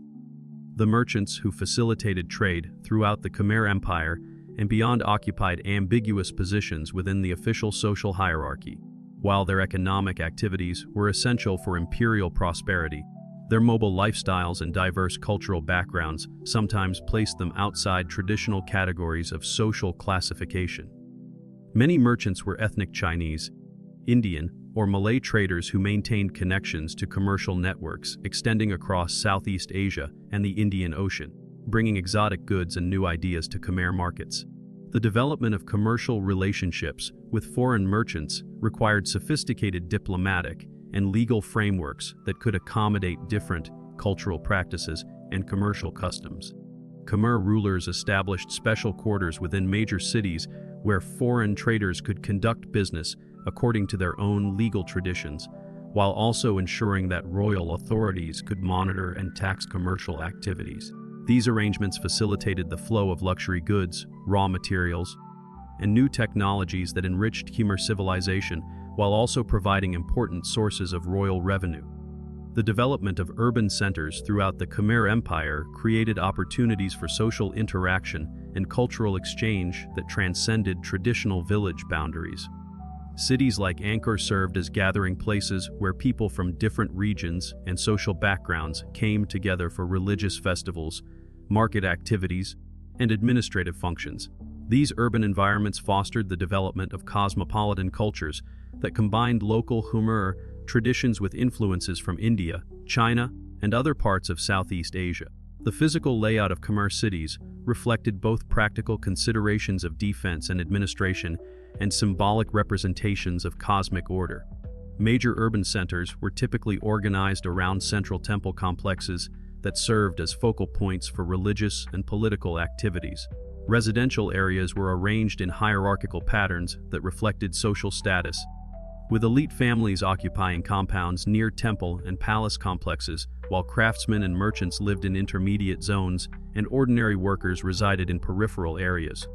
A: The merchants who facilitated trade throughout the Khmer Empire and beyond occupied ambiguous positions within the official social hierarchy. While their economic activities were essential for imperial prosperity, their mobile lifestyles and diverse cultural backgrounds sometimes placed them outside traditional categories of social classification. Many merchants were ethnic Chinese, Indian, or Malay traders who maintained connections to commercial networks extending across Southeast Asia and the Indian Ocean, bringing exotic goods and new ideas to Khmer markets. The development of commercial relationships with foreign merchants required sophisticated diplomatic and legal frameworks that could accommodate different cultural practices and commercial customs. Khmer rulers established special quarters within major cities where foreign traders could conduct business according to their own legal traditions, while also ensuring that royal authorities could monitor and tax commercial activities. These arrangements facilitated the flow of luxury goods, raw materials, and new technologies that enriched Khmer civilization while also providing important sources of royal revenue. The development of urban centers throughout the Khmer Empire created opportunities for social interaction and cultural exchange that transcended traditional village boundaries. Cities like Angkor served as gathering places where people from different regions and social backgrounds came together for religious festivals, market activities, and administrative functions. These urban environments fostered the development of cosmopolitan cultures that combined local Khmer traditions with influences from India, China, and other parts of Southeast Asia. The physical layout of Khmer cities reflected both practical considerations of defense and administration and symbolic representations of cosmic order. Major urban centers were typically organized around central temple complexes that served as focal points for religious and political activities. Residential areas were arranged in hierarchical patterns that reflected social status, with elite families occupying compounds near temple and palace complexes, while craftsmen and merchants lived in intermediate zones and ordinary workers resided in peripheral areas.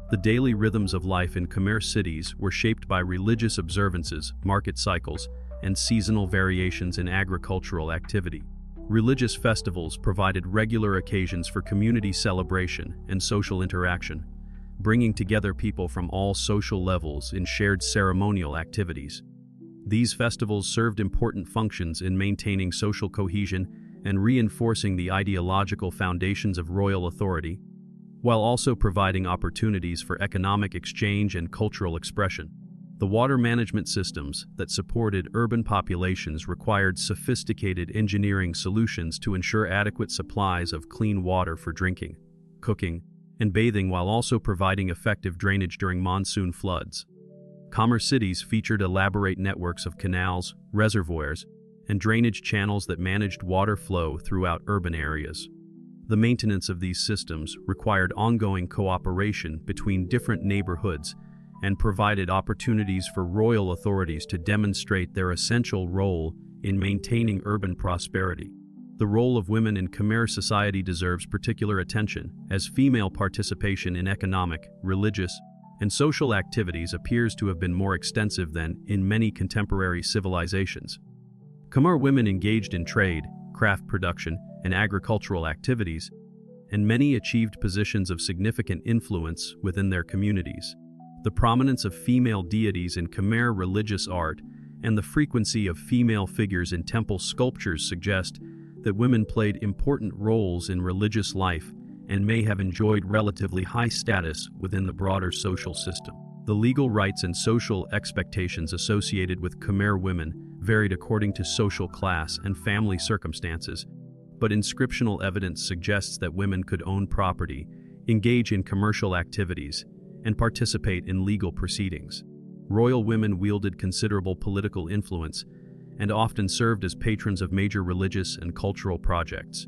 A: The daily rhythms of life in Khmer cities were shaped by religious observances, market cycles, and seasonal variations in agricultural activity. Religious festivals provided regular occasions for community celebration and social interaction, bringing together people from all social levels in shared ceremonial activities. These festivals served important functions in maintaining social cohesion and reinforcing the ideological foundations of royal authority, while also providing opportunities for economic exchange and cultural expression. The water management systems that supported urban populations required sophisticated engineering solutions to ensure adequate supplies of clean water for drinking, cooking, and bathing, while also providing effective drainage during monsoon floods. Khmer cities featured elaborate networks of canals, reservoirs, and drainage channels that managed water flow throughout urban areas. The maintenance of these systems required ongoing cooperation between different neighborhoods and provided opportunities for royal authorities to demonstrate their essential role in maintaining urban prosperity. The role of women in Khmer society deserves particular attention, as female participation in economic, religious, and social activities appears to have been more extensive than in many contemporary civilizations. Khmer women engaged in trade, craft production, and agricultural activities, and many achieved positions of significant influence within their communities. The prominence of female deities in Khmer religious art and the frequency of female figures in temple sculptures suggest that women played important roles in religious life and may have enjoyed relatively high status within the broader social system. The legal rights and social expectations associated with Khmer women varied according to social class and family circumstances, but inscriptional evidence suggests that women could own property, engage in commercial activities, and participate in legal proceedings. Royal women wielded considerable political influence and often served as patrons of major religious and cultural projects.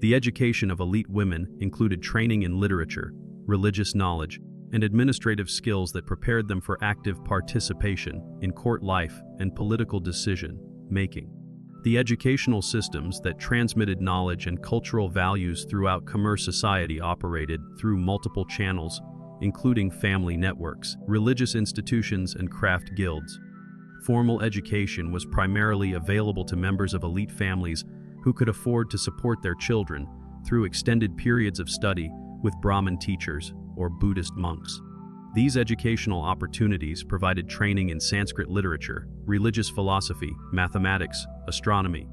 A: The education of elite women included training in literature, religious knowledge, and administrative skills that prepared them for active participation in court life and political decision-making. The educational systems that transmitted knowledge and cultural values throughout Khmer society operated through multiple channels, including family networks, religious institutions, and craft guilds. Formal education was primarily available to members of elite families who could afford to support their children through extended periods of study with Brahmin teachers or Buddhist monks. These educational opportunities provided training in Sanskrit literature, religious philosophy, mathematics, astronomy,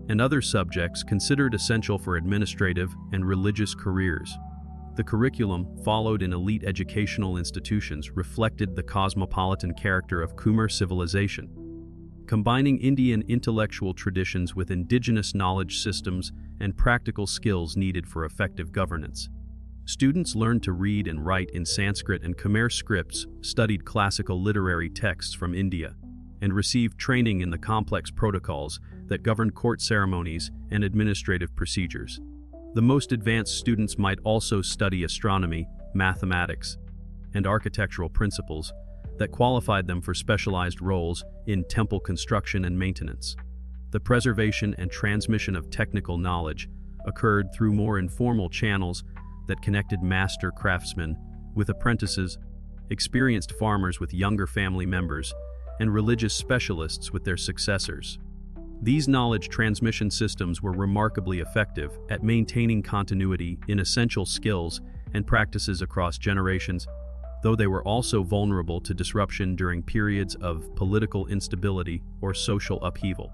A: and other subjects considered essential for administrative and religious careers. The curriculum followed in elite educational institutions reflected the cosmopolitan character of Khmer civilization, combining Indian intellectual traditions with indigenous knowledge systems and practical skills needed for effective governance. Students learned to read and write in Sanskrit and Khmer scripts, studied classical literary texts from India, and received training in the complex protocols that governed court ceremonies and administrative procedures. The most advanced students might also study astronomy, mathematics, and architectural principles that qualified them for specialized roles in temple construction and maintenance. The preservation and transmission of technical knowledge occurred through more informal channels that connected master craftsmen with apprentices, experienced farmers with younger family members, and religious specialists with their successors. These knowledge transmission systems were remarkably effective at maintaining continuity in essential skills and practices across generations, though they were also vulnerable to disruption during periods of political instability or social upheaval.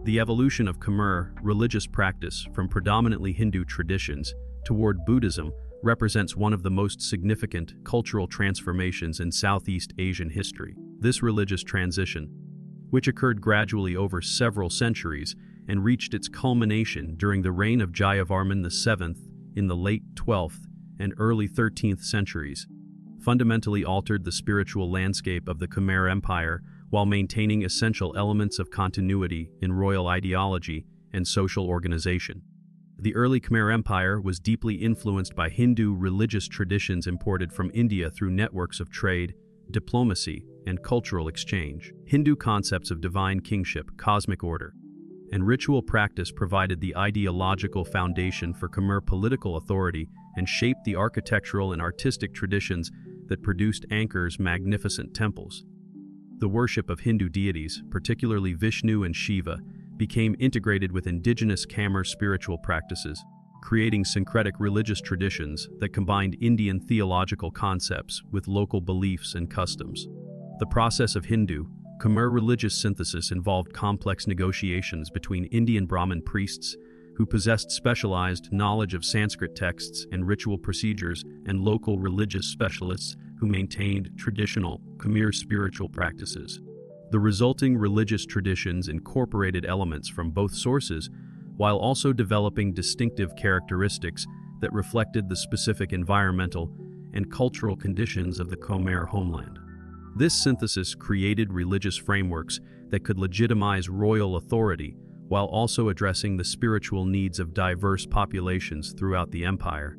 A: The evolution of Khmer religious practice from predominantly Hindu traditions toward Buddhism represents one of the most significant cultural transformations in Southeast Asian history. This religious transition, which occurred gradually over several centuries and reached its culmination during the reign of Jayavarman VII in the late 12th and early 13th centuries, fundamentally altered the spiritual landscape of the Khmer Empire while maintaining essential elements of continuity in royal ideology and social organization. The early Khmer Empire was deeply influenced by Hindu religious traditions imported from India through networks of trade, diplomacy, and cultural exchange. Hindu concepts of divine kingship, cosmic order, and ritual practice provided the ideological foundation for Khmer political authority and shaped the architectural and artistic traditions that produced Angkor's magnificent temples. The worship of Hindu deities, particularly Vishnu and Shiva, became integrated with indigenous Khmer spiritual practices, creating syncretic religious traditions that combined Indian theological concepts with local beliefs and customs. The process of Hindu, Khmer religious synthesis involved complex negotiations between Indian Brahmin priests who possessed specialized knowledge of Sanskrit texts and ritual procedures, and local religious specialists who maintained traditional Khmer spiritual practices. The resulting religious traditions incorporated elements from both sources while also developing distinctive characteristics that reflected the specific environmental and cultural conditions of the Khmer homeland. This synthesis created religious frameworks that could legitimize royal authority while also addressing the spiritual needs of diverse populations throughout the empire.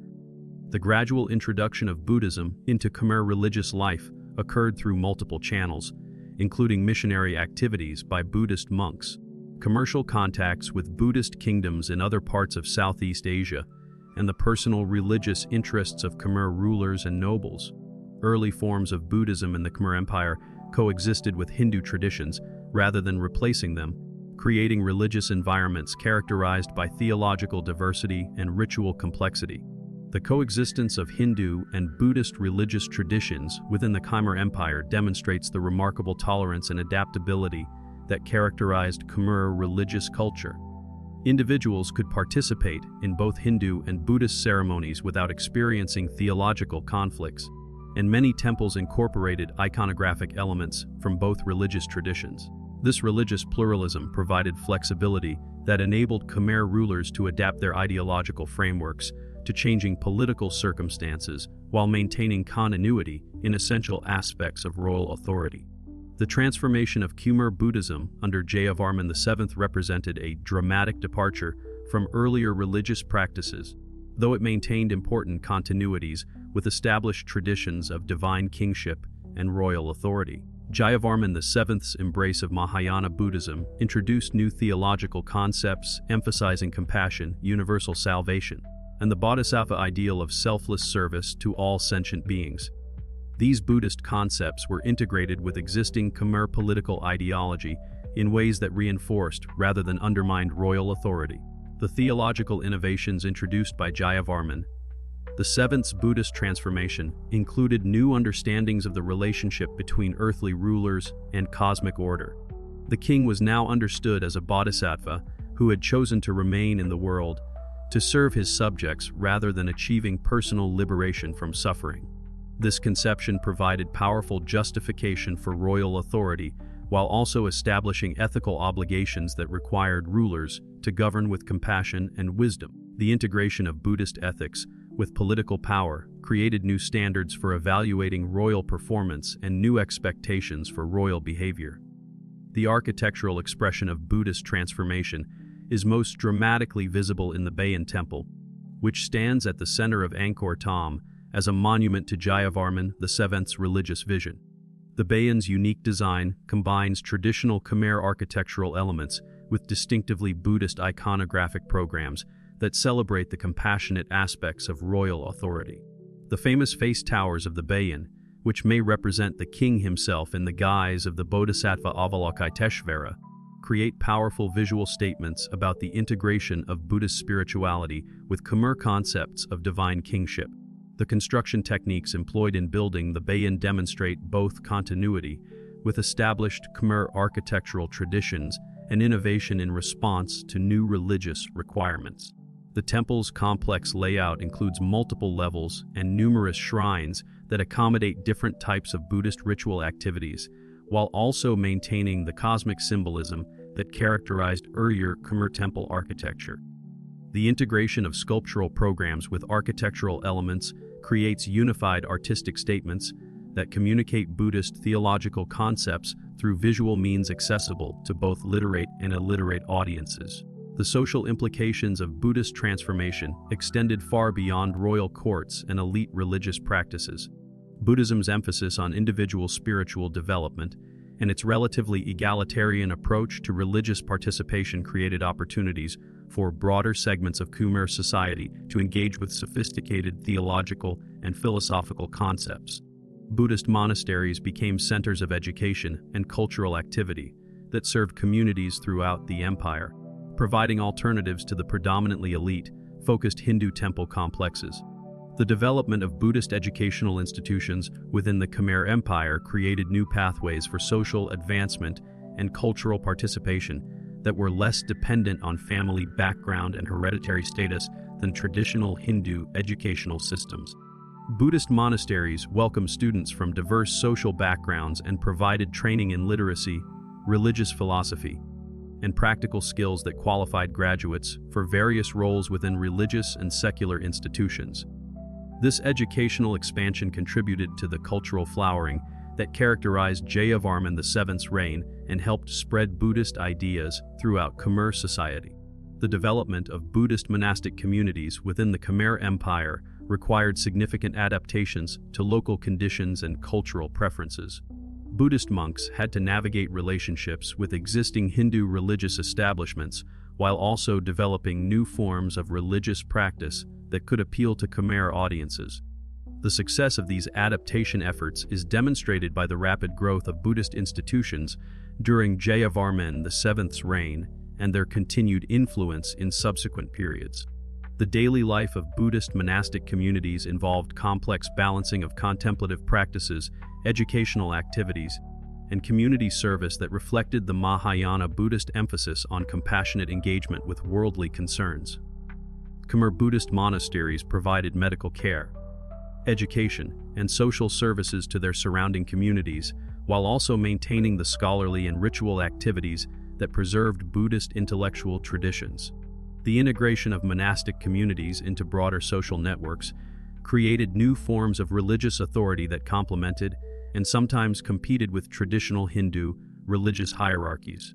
A: The gradual introduction of Buddhism into Khmer religious life occurred through multiple channels, including missionary activities by Buddhist monks, commercial contacts with Buddhist kingdoms in other parts of Southeast Asia, and the personal religious interests of Khmer rulers and nobles. Early forms of Buddhism in the Khmer Empire coexisted with Hindu traditions rather than replacing them, creating religious environments characterized by theological diversity and ritual complexity. The coexistence of Hindu and Buddhist religious traditions within the Khmer Empire demonstrates the remarkable tolerance and adaptability that characterized Khmer religious culture. Individuals could participate in both Hindu and Buddhist ceremonies without experiencing theological conflicts, and many temples incorporated iconographic elements from both religious traditions. This religious pluralism provided flexibility that enabled Khmer rulers to adapt their ideological frameworks to changing political circumstances while maintaining continuity in essential aspects of royal authority. The transformation of Khmer Buddhism under Jayavarman VII represented a dramatic departure from earlier religious practices, though it maintained important continuities with established traditions of divine kingship and royal authority. Jayavarman VII's embrace of Mahayana Buddhism introduced new theological concepts emphasizing compassion, universal salvation, and the bodhisattva ideal of selfless service to all sentient beings. These Buddhist concepts were integrated with existing Khmer political ideology in ways that reinforced rather than undermined royal authority. The theological innovations introduced by Jayavarman VII's Buddhist transformation included new understandings of the relationship between earthly rulers and cosmic order. The king was now understood as a bodhisattva who had chosen to remain in the world to serve his subjects rather than achieving personal liberation from suffering. This conception provided powerful justification for royal authority while also establishing ethical obligations that required rulers to govern with compassion and wisdom. The integration of Buddhist ethics with political power created new standards for evaluating royal performance and new expectations for royal behavior. The architectural expression of Buddhist transformation is most dramatically visible in the Bayon Temple, which stands at the center of Angkor Wat as a monument to Jayavarman VII's religious vision. The Bayon's unique design combines traditional Khmer architectural elements with distinctively Buddhist iconographic programs that celebrate the compassionate aspects of royal authority. The famous face towers of the Bayon, which may represent the king himself in the guise of the Bodhisattva Avalokiteshvara, create powerful visual statements about the integration of Buddhist spirituality with Khmer concepts of divine kingship. The construction techniques employed in building the Bayon demonstrate both continuity with established Khmer architectural traditions and innovation in response to new religious requirements. The temple's complex layout includes multiple levels and numerous shrines that accommodate different types of Buddhist ritual activities, while also maintaining the cosmic symbolism that characterized earlier Khmer temple architecture. The integration of sculptural programs with architectural elements creates unified artistic statements that communicate Buddhist theological concepts through visual means accessible to both literate and illiterate audiences. The social implications of Buddhist transformation extended far beyond royal courts and elite religious practices. Buddhism's emphasis on individual spiritual development and its relatively egalitarian approach to religious participation created opportunities for broader segments of Khmer society to engage with sophisticated theological and philosophical concepts. Buddhist monasteries became centers of education and cultural activity that served communities throughout the empire, providing alternatives to the predominantly elite-focused Hindu temple complexes. The development of Buddhist educational institutions within the Khmer Empire created new pathways for social advancement and cultural participation that were less dependent on family background and hereditary status than traditional Hindu educational systems. Buddhist monasteries welcomed students from diverse social backgrounds and provided training in literacy, religious philosophy, and practical skills that qualified graduates for various roles within religious and secular institutions. This educational expansion contributed to the cultural flowering that characterized Jayavarman VII's reign and helped spread Buddhist ideas throughout Khmer society. The development of Buddhist monastic communities within the Khmer Empire required significant adaptations to local conditions and cultural preferences. Buddhist monks had to navigate relationships with existing Hindu religious establishments while also developing new forms of religious practice that could appeal to Khmer audiences. The success of these adaptation efforts is demonstrated by the rapid growth of Buddhist institutions during Jayavarman VII's reign and their continued influence in subsequent periods. The daily life of Buddhist monastic communities involved complex balancing of contemplative practices, educational activities, and community service that reflected the Mahayana Buddhist emphasis on compassionate engagement with worldly concerns. Khmer Buddhist monasteries provided medical care, education, and social services to their surrounding communities, while also maintaining the scholarly and ritual activities that preserved Buddhist intellectual traditions. The integration of monastic communities into broader social networks created new forms of religious authority that complemented and sometimes competed with traditional Hindu religious hierarchies.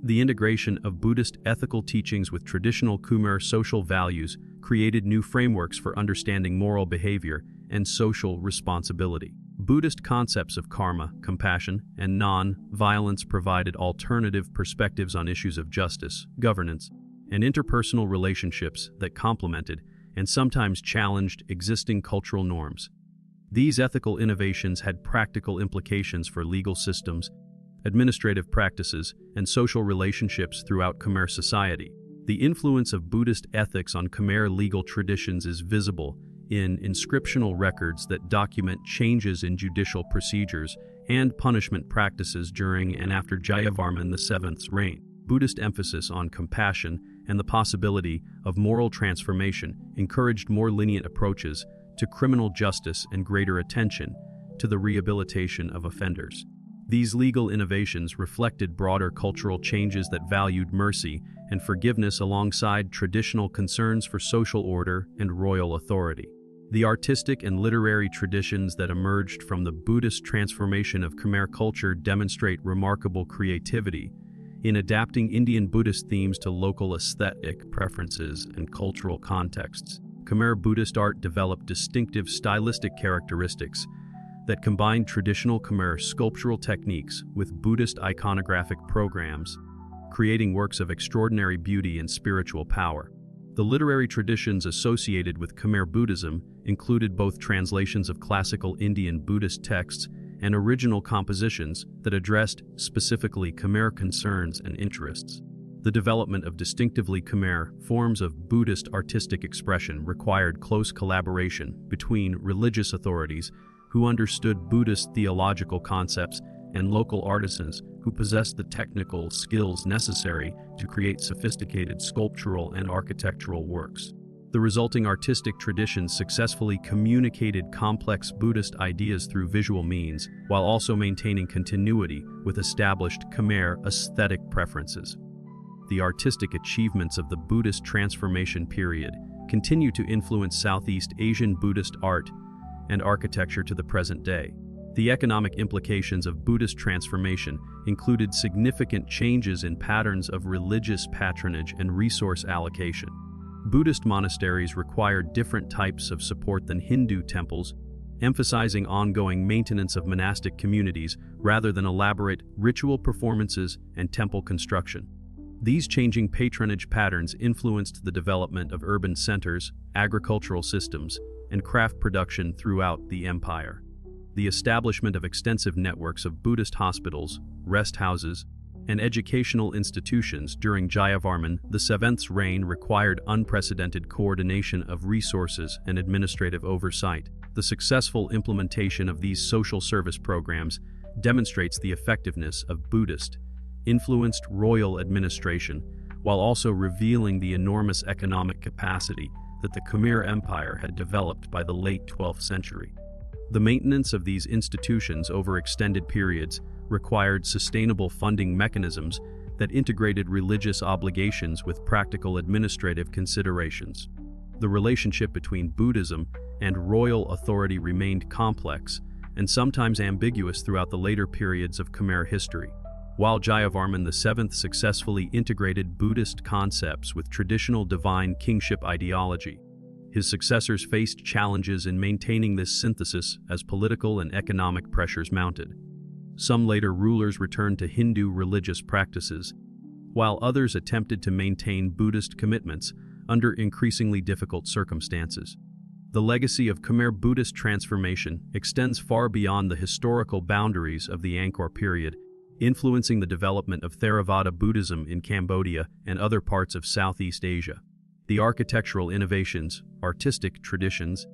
A: The integration of Buddhist ethical teachings with traditional Khmer social values created new frameworks for understanding moral behavior and social responsibility. Buddhist concepts of karma, compassion, and non-violence provided alternative perspectives on issues of justice, governance, and interpersonal relationships that complemented and sometimes challenged existing cultural norms. These ethical innovations had practical implications for legal systems, administrative practices, and social relationships throughout Khmer society. The influence of Buddhist ethics on Khmer legal traditions is visible in inscriptional records that document changes in judicial procedures and punishment practices during and after Jayavarman VII's reign. Buddhist emphasis on compassion and the possibility of moral transformation encouraged more lenient approaches to criminal justice and greater attention to the rehabilitation of offenders. These legal innovations reflected broader cultural changes that valued mercy and forgiveness alongside traditional concerns for social order and royal authority. The artistic and literary traditions that emerged from the Buddhist transformation of Khmer culture demonstrate remarkable creativity in adapting Indian Buddhist themes to local aesthetic preferences and cultural contexts. Khmer Buddhist art developed distinctive stylistic characteristics that combined traditional Khmer sculptural techniques with Buddhist iconographic programs, creating works of extraordinary beauty and spiritual power. The literary traditions associated with Khmer Buddhism included both translations of classical Indian Buddhist texts and original compositions that addressed specifically Khmer concerns and interests. The development of distinctively Khmer forms of Buddhist artistic expression required close collaboration between religious authorities who understood Buddhist theological concepts and local artisans who possessed the technical skills necessary to create sophisticated sculptural and architectural works. The resulting artistic traditions successfully communicated complex Buddhist ideas through visual means, while also maintaining continuity with established Khmer aesthetic preferences. The artistic achievements of the Buddhist transformation period continue to influence Southeast Asian Buddhist art and architecture to the present day. The economic implications of Buddhist transformation included significant changes in patterns of religious patronage and resource allocation. Buddhist monasteries required different types of support than Hindu temples, emphasizing ongoing maintenance of monastic communities rather than elaborate ritual performances and temple construction. These changing patronage patterns influenced the development of urban centers, agricultural systems, and craft production throughout the empire. The establishment of extensive networks of Buddhist hospitals, rest houses, and educational institutions during Jayavarman VII's reign required unprecedented coordination of resources and administrative oversight. The successful implementation of these social service programs demonstrates the effectiveness of Buddhist-influenced royal administration, while also revealing the enormous economic capacity that the Khmer Empire had developed by the late 12th century. The maintenance of these institutions over extended periods required sustainable funding mechanisms that integrated religious obligations with practical administrative considerations. The relationship between Buddhism and royal authority remained complex and sometimes ambiguous throughout the later periods of Khmer history. While Jayavarman VII successfully integrated Buddhist concepts with traditional divine kingship ideology, his successors faced challenges in maintaining this synthesis as political and economic pressures mounted. Some later rulers returned to Hindu religious practices, while others attempted to maintain Buddhist commitments under increasingly difficult circumstances. The legacy of Khmer Buddhist transformation extends far beyond the historical boundaries of the Angkor period. influencing the development of Theravada Buddhism in Cambodia and other parts of Southeast Asia. The architectural innovations, artistic traditions,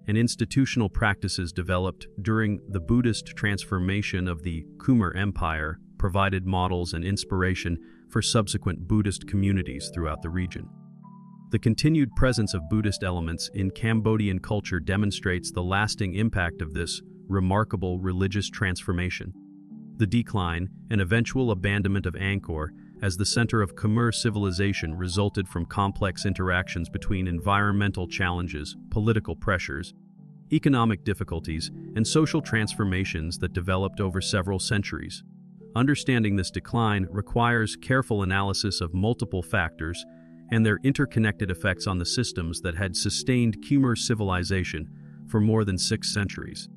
A: and institutional practices developed during the Buddhist transformation of the Khmer Empire provided models and inspiration for subsequent Buddhist communities throughout the region. The continued presence of Buddhist elements in Cambodian culture demonstrates the lasting impact of this remarkable religious transformation. The decline and eventual abandonment of Angkor as the center of Khmer civilization resulted from complex interactions between environmental challenges, political pressures, economic difficulties, and social transformations that developed over several centuries. Understanding this decline requires careful analysis of multiple factors and their interconnected effects on the systems that had sustained Khmer civilization for more than 6 centuries.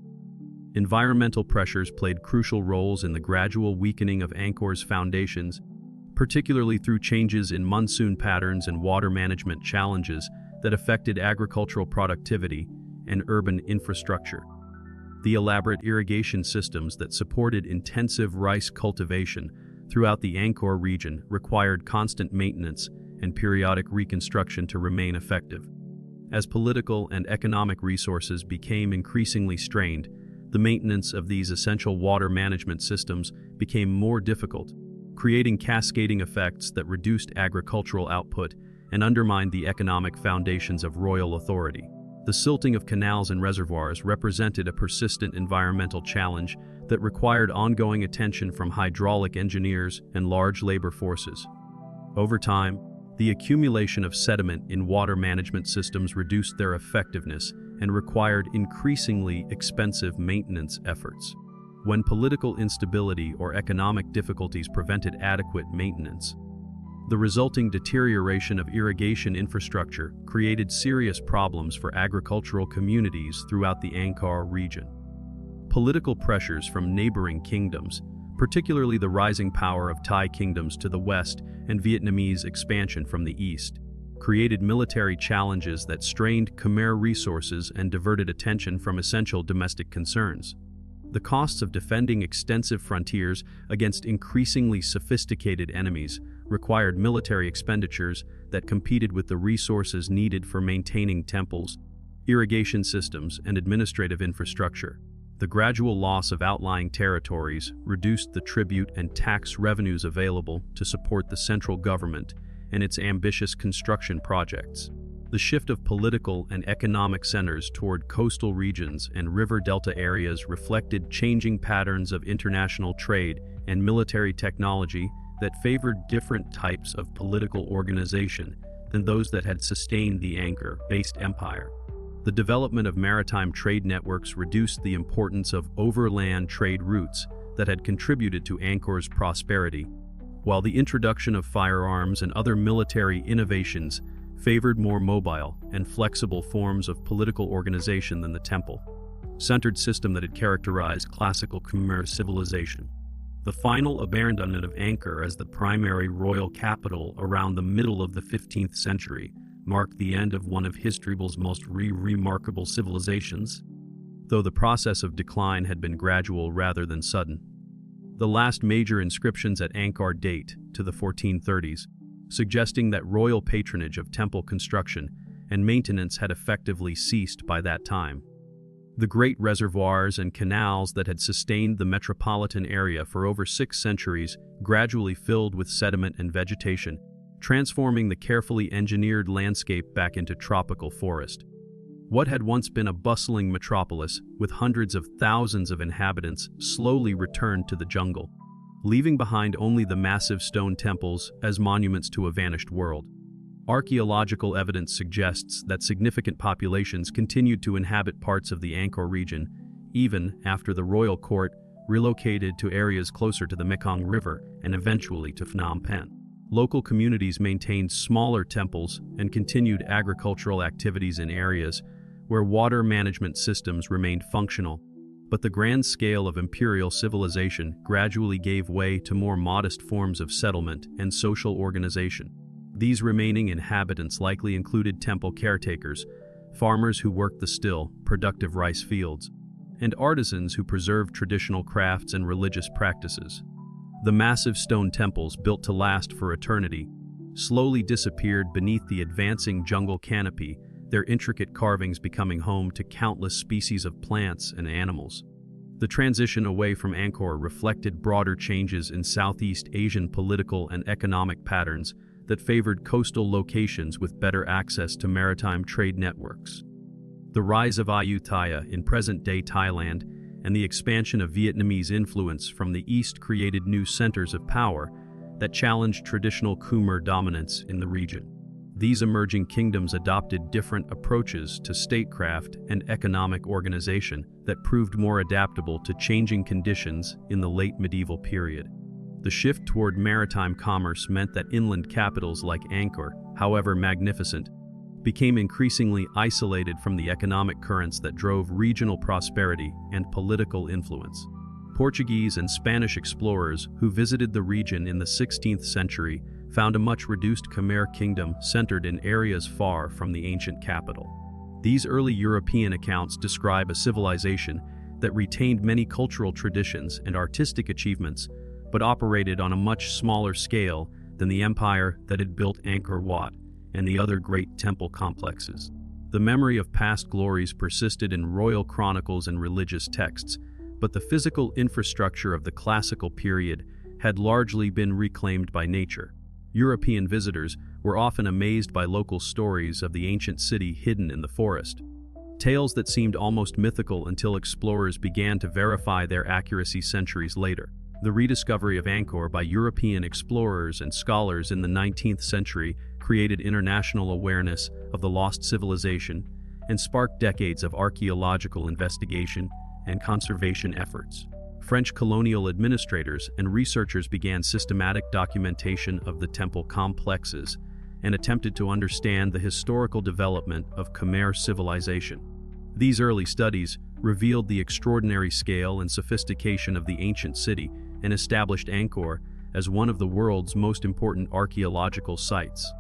A: Environmental pressures played crucial roles in the gradual weakening of Angkor's foundations, particularly through changes in monsoon patterns and water management challenges that affected agricultural productivity and urban infrastructure. The elaborate irrigation systems that supported intensive rice cultivation throughout the Angkor region required constant maintenance and periodic reconstruction to remain effective. As political and economic resources became increasingly strained, the maintenance of these essential water management systems became more difficult, creating cascading effects that reduced agricultural output and undermined the economic foundations of royal authority. The silting of canals and reservoirs represented a persistent environmental challenge that required ongoing attention from hydraulic engineers and large labor forces. Over time, the accumulation of sediment in water management systems reduced their effectiveness and required increasingly expensive maintenance efforts. When political instability or economic difficulties prevented adequate maintenance, the resulting deterioration of irrigation infrastructure created serious problems for agricultural communities throughout the Angkor region. Political pressures from neighboring kingdoms, particularly the rising power of Thai kingdoms to the west and Vietnamese expansion from the east, created military challenges that strained Khmer resources and diverted attention from essential domestic concerns. The costs of defending extensive frontiers against increasingly sophisticated enemies required military expenditures that competed with the resources needed for maintaining temples, irrigation systems, and administrative infrastructure. The gradual loss of outlying territories reduced the tribute and tax revenues available to support the central government and its ambitious construction projects. The shift of political and economic centers toward coastal regions and river delta areas reflected changing patterns of international trade and military technology that favored different types of political organization than those that had sustained the Angkor-based empire. The development of maritime trade networks reduced the importance of overland trade routes that had contributed to Angkor's prosperity, while the introduction of firearms and other military innovations favored more mobile and flexible forms of political organization than the temple-centered system that had characterized classical Khmer civilization. The final abandonment of Angkor as the primary royal capital around the middle of the 15th century marked the end of one of history's most remarkable civilizations, though the process of decline had been gradual rather than sudden. The last major inscriptions at Angkor date to the 1430s, suggesting that royal patronage of temple construction and maintenance had effectively ceased by that time. The great reservoirs and canals that had sustained the metropolitan area for over 6 centuries gradually filled with sediment and vegetation, transforming the carefully engineered landscape back into tropical forest. What had once been a bustling metropolis with hundreds of thousands of inhabitants slowly returned to the jungle, leaving behind only the massive stone temples as monuments to a vanished world. Archaeological evidence suggests that significant populations continued to inhabit parts of the Angkor region, even after the royal court relocated to areas closer to the Mekong River and eventually to Phnom Penh. Local communities maintained smaller temples and continued agricultural activities in areas where water management systems remained functional, but the grand scale of imperial civilization gradually gave way to more modest forms of settlement and social organization. These remaining inhabitants likely included temple caretakers, farmers who worked the still, productive rice fields, and artisans who preserved traditional crafts and religious practices. The massive stone temples, built to last for eternity, slowly disappeared beneath the advancing jungle canopy, their intricate carvings becoming home to countless species of plants and animals. The transition away from Angkor reflected broader changes in Southeast Asian political and economic patterns that favored coastal locations with better access to maritime trade networks. The rise of Ayutthaya in present-day Thailand and the expansion of Vietnamese influence from the east created new centers of power that challenged traditional Khmer dominance in the region. These emerging kingdoms adopted different approaches to statecraft and economic organization that proved more adaptable to changing conditions in the late medieval period. The shift toward maritime commerce meant that inland capitals like Angkor, however magnificent, became increasingly isolated from the economic currents that drove regional prosperity and political influence. Portuguese and Spanish explorers who visited the region in the 16th century found a much reduced Khmer kingdom centered in areas far from the ancient capital. These early European accounts describe a civilization that retained many cultural traditions and artistic achievements, but operated on a much smaller scale than the empire that had built Angkor Wat and the other great temple complexes. The memory of past glories persisted in royal chronicles and religious texts, but the physical infrastructure of the classical period had largely been reclaimed by nature. European visitors were often amazed by local stories of the ancient city hidden in the forest. Tales that seemed almost mythical until explorers began to verify their accuracy centuries later. The rediscovery of Angkor by European explorers and scholars in the 19th century created international awareness of the lost civilization and sparked decades of archaeological investigation and conservation efforts. French colonial administrators and researchers began systematic documentation of the temple complexes and attempted to understand the historical development of Khmer civilization. These early studies revealed the extraordinary scale and sophistication of the ancient city and established Angkor as one of the world's most important archaeological sites.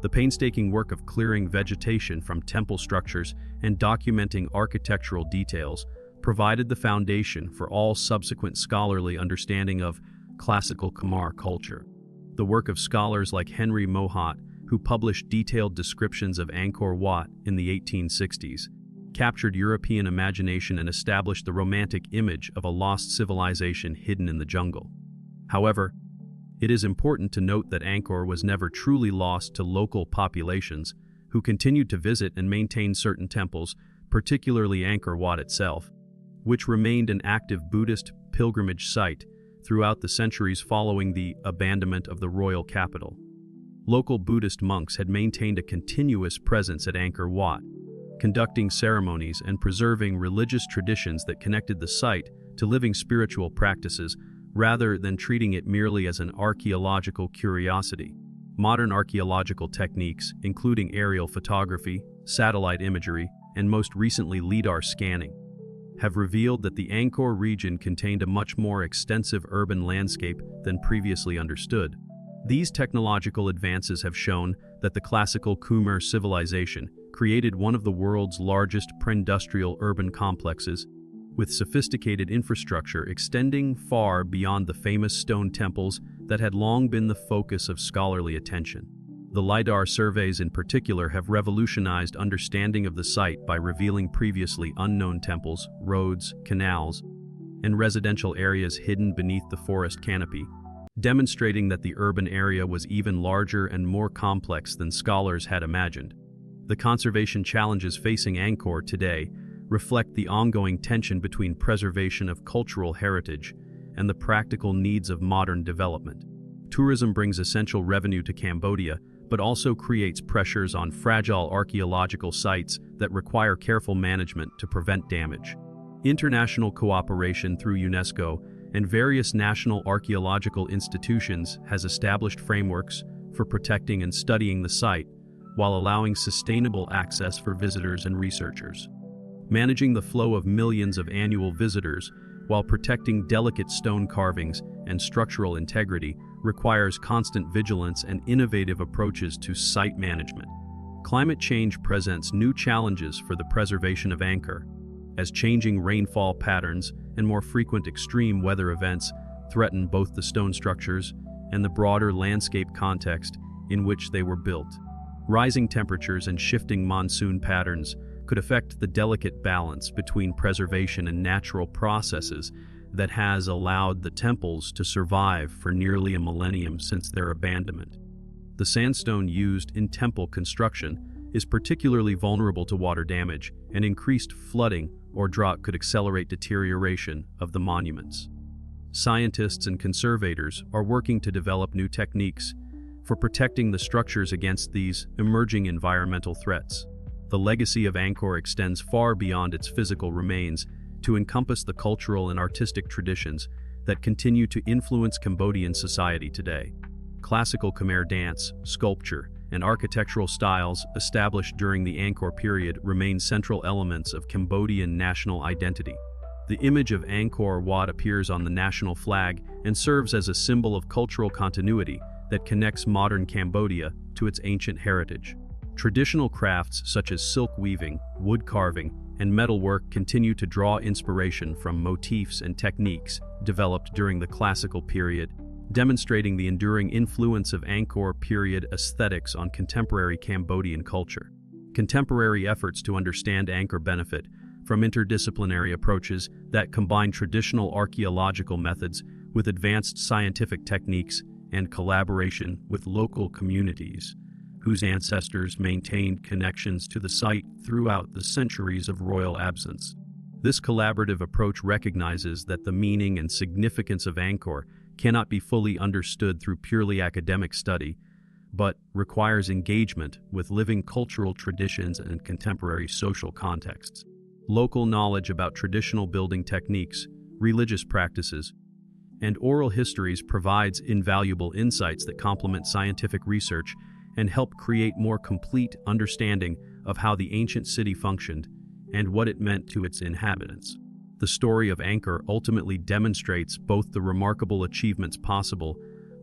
A: The painstaking work of clearing vegetation from temple structures and documenting architectural details provided the foundation for all subsequent scholarly understanding of classical Khmer culture. The work of scholars like Henry Mohat, who published detailed descriptions of Angkor Wat in the 1860s, captured European imagination and established the romantic image of a lost civilization hidden in the jungle. However, it is important to note that Angkor was never truly lost to local populations, who continued to visit and maintain certain temples, particularly Angkor Wat itself, which remained an active Buddhist pilgrimage site throughout the centuries following the abandonment of the royal capital. Local Buddhist monks had maintained a continuous presence at Angkor Wat, conducting ceremonies and preserving religious traditions that connected the site to living spiritual practices rather than treating it merely as an archaeological curiosity. Modern archaeological techniques, including aerial photography, satellite imagery, and most recently LiDAR scanning, have revealed that the Angkor region contained a much more extensive urban landscape than previously understood. These technological advances have shown that the classical Khmer civilization created one of the world's largest pre-industrial urban complexes, with sophisticated infrastructure extending far beyond the famous stone temples that had long been the focus of scholarly attention. The LiDAR surveys in particular have revolutionized understanding of the site by revealing previously unknown temples, roads, canals, and residential areas hidden beneath the forest canopy, demonstrating that the urban area was even larger and more complex than scholars had imagined. The conservation challenges facing Angkor today reflect the ongoing tension between preservation of cultural heritage and the practical needs of modern development. Tourism brings essential revenue to Cambodia, but also creates pressures on fragile archaeological sites that require careful management to prevent damage. International cooperation through UNESCO and various national archaeological institutions has established frameworks for protecting and studying the site, while allowing sustainable access for visitors and researchers. Managing the flow of millions of annual visitors while protecting delicate stone carvings and structural integrity requires constant vigilance and innovative approaches to site management. Climate change presents new challenges for the preservation of Angkor, as changing rainfall patterns and more frequent extreme weather events threaten both the stone structures and the broader landscape context in which they were built. Rising temperatures and shifting monsoon patterns could affect the delicate balance between preservation and natural processes that has allowed the temples to survive for nearly a millennium since their abandonment. The sandstone used in temple construction is particularly vulnerable to water damage, and increased flooding or drought could accelerate deterioration of the monuments. Scientists and conservators are working to develop new techniques for protecting the structures against these emerging environmental threats. The legacy of Angkor extends far beyond its physical remains to encompass the cultural and artistic traditions that continue to influence Cambodian society today. Classical Khmer dance, sculpture, and architectural styles established during the Angkor period remain central elements of Cambodian national identity. The image of Angkor Wat appears on the national flag and serves as a symbol of cultural continuity that connects modern Cambodia to its ancient heritage. Traditional crafts such as silk weaving, wood carving, and metalwork continue to draw inspiration from motifs and techniques developed during the classical period, demonstrating the enduring influence of Angkor period aesthetics on contemporary Cambodian culture. Contemporary efforts to understand Angkor benefit from interdisciplinary approaches that combine traditional archaeological methods with advanced scientific techniques and collaboration with local communities, whose ancestors maintained connections to the site throughout the centuries of royal absence. This collaborative approach recognizes that the meaning and significance of Angkor cannot be fully understood through purely academic study, but requires engagement with living cultural traditions and contemporary social contexts. Local knowledge about traditional building techniques, religious practices, and oral histories provides invaluable insights that complement scientific research and help create more complete understanding of how the ancient city functioned and what it meant to its inhabitants. The story of Angkor ultimately demonstrates both the remarkable achievements possible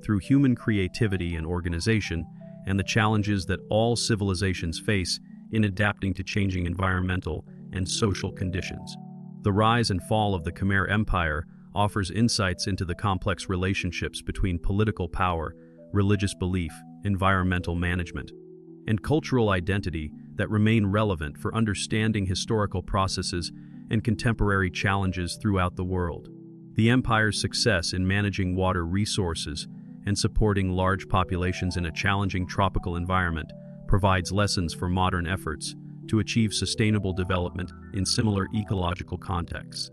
A: through human creativity and organization, and the challenges that all civilizations face in adapting to changing environmental and social conditions. The rise and fall of the Khmer Empire offers insights into the complex relationships between political power, religious belief, environmental management, and cultural identity that remain relevant for understanding historical processes and contemporary challenges throughout the world. The empire's success in managing water resources and supporting large populations in a challenging tropical environment provides lessons for modern efforts to achieve sustainable development in similar ecological contexts.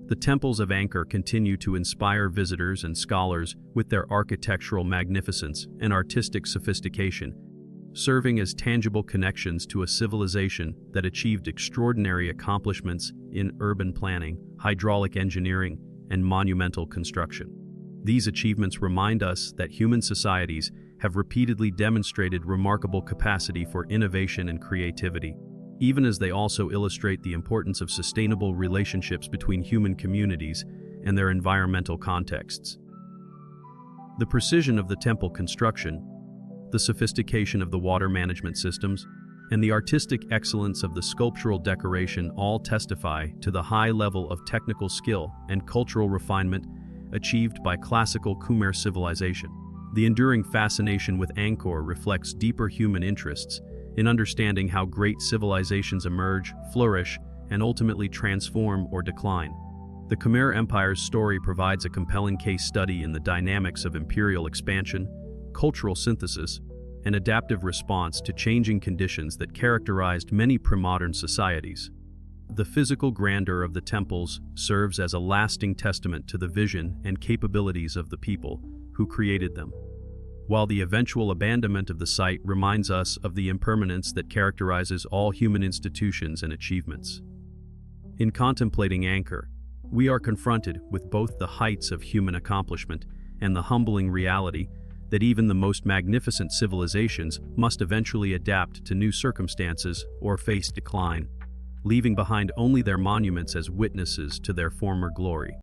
A: The temples of Angkor continue to inspire visitors and scholars with their architectural magnificence and artistic sophistication, serving as tangible connections to a civilization that achieved extraordinary accomplishments in urban planning, hydraulic engineering, and monumental construction. These achievements remind us that human societies have repeatedly demonstrated remarkable capacity for innovation and creativity, even as they also illustrate the importance of sustainable relationships between human communities and their environmental contexts. The precision of the temple construction, the sophistication of the water management systems, and the artistic excellence of the sculptural decoration all testify to the high level of technical skill and cultural refinement achieved by classical Khmer civilization. The enduring fascination with Angkor reflects deeper human interests in understanding how great civilizations emerge, flourish, and ultimately transform or decline. The Khmer Empire's story provides a compelling case study in the dynamics of imperial expansion, cultural synthesis, and adaptive response to changing conditions that characterized many pre-modern societies. The physical grandeur of the temples serves as a lasting testament to the vision and capabilities of the people who created them, while the eventual abandonment of the site reminds us of the impermanence that characterizes all human institutions and achievements. In contemplating Angkor, we are confronted with both the heights of human accomplishment and the humbling reality that even the most magnificent civilizations must eventually adapt to new circumstances or face decline, leaving behind only their monuments as witnesses to their former glory.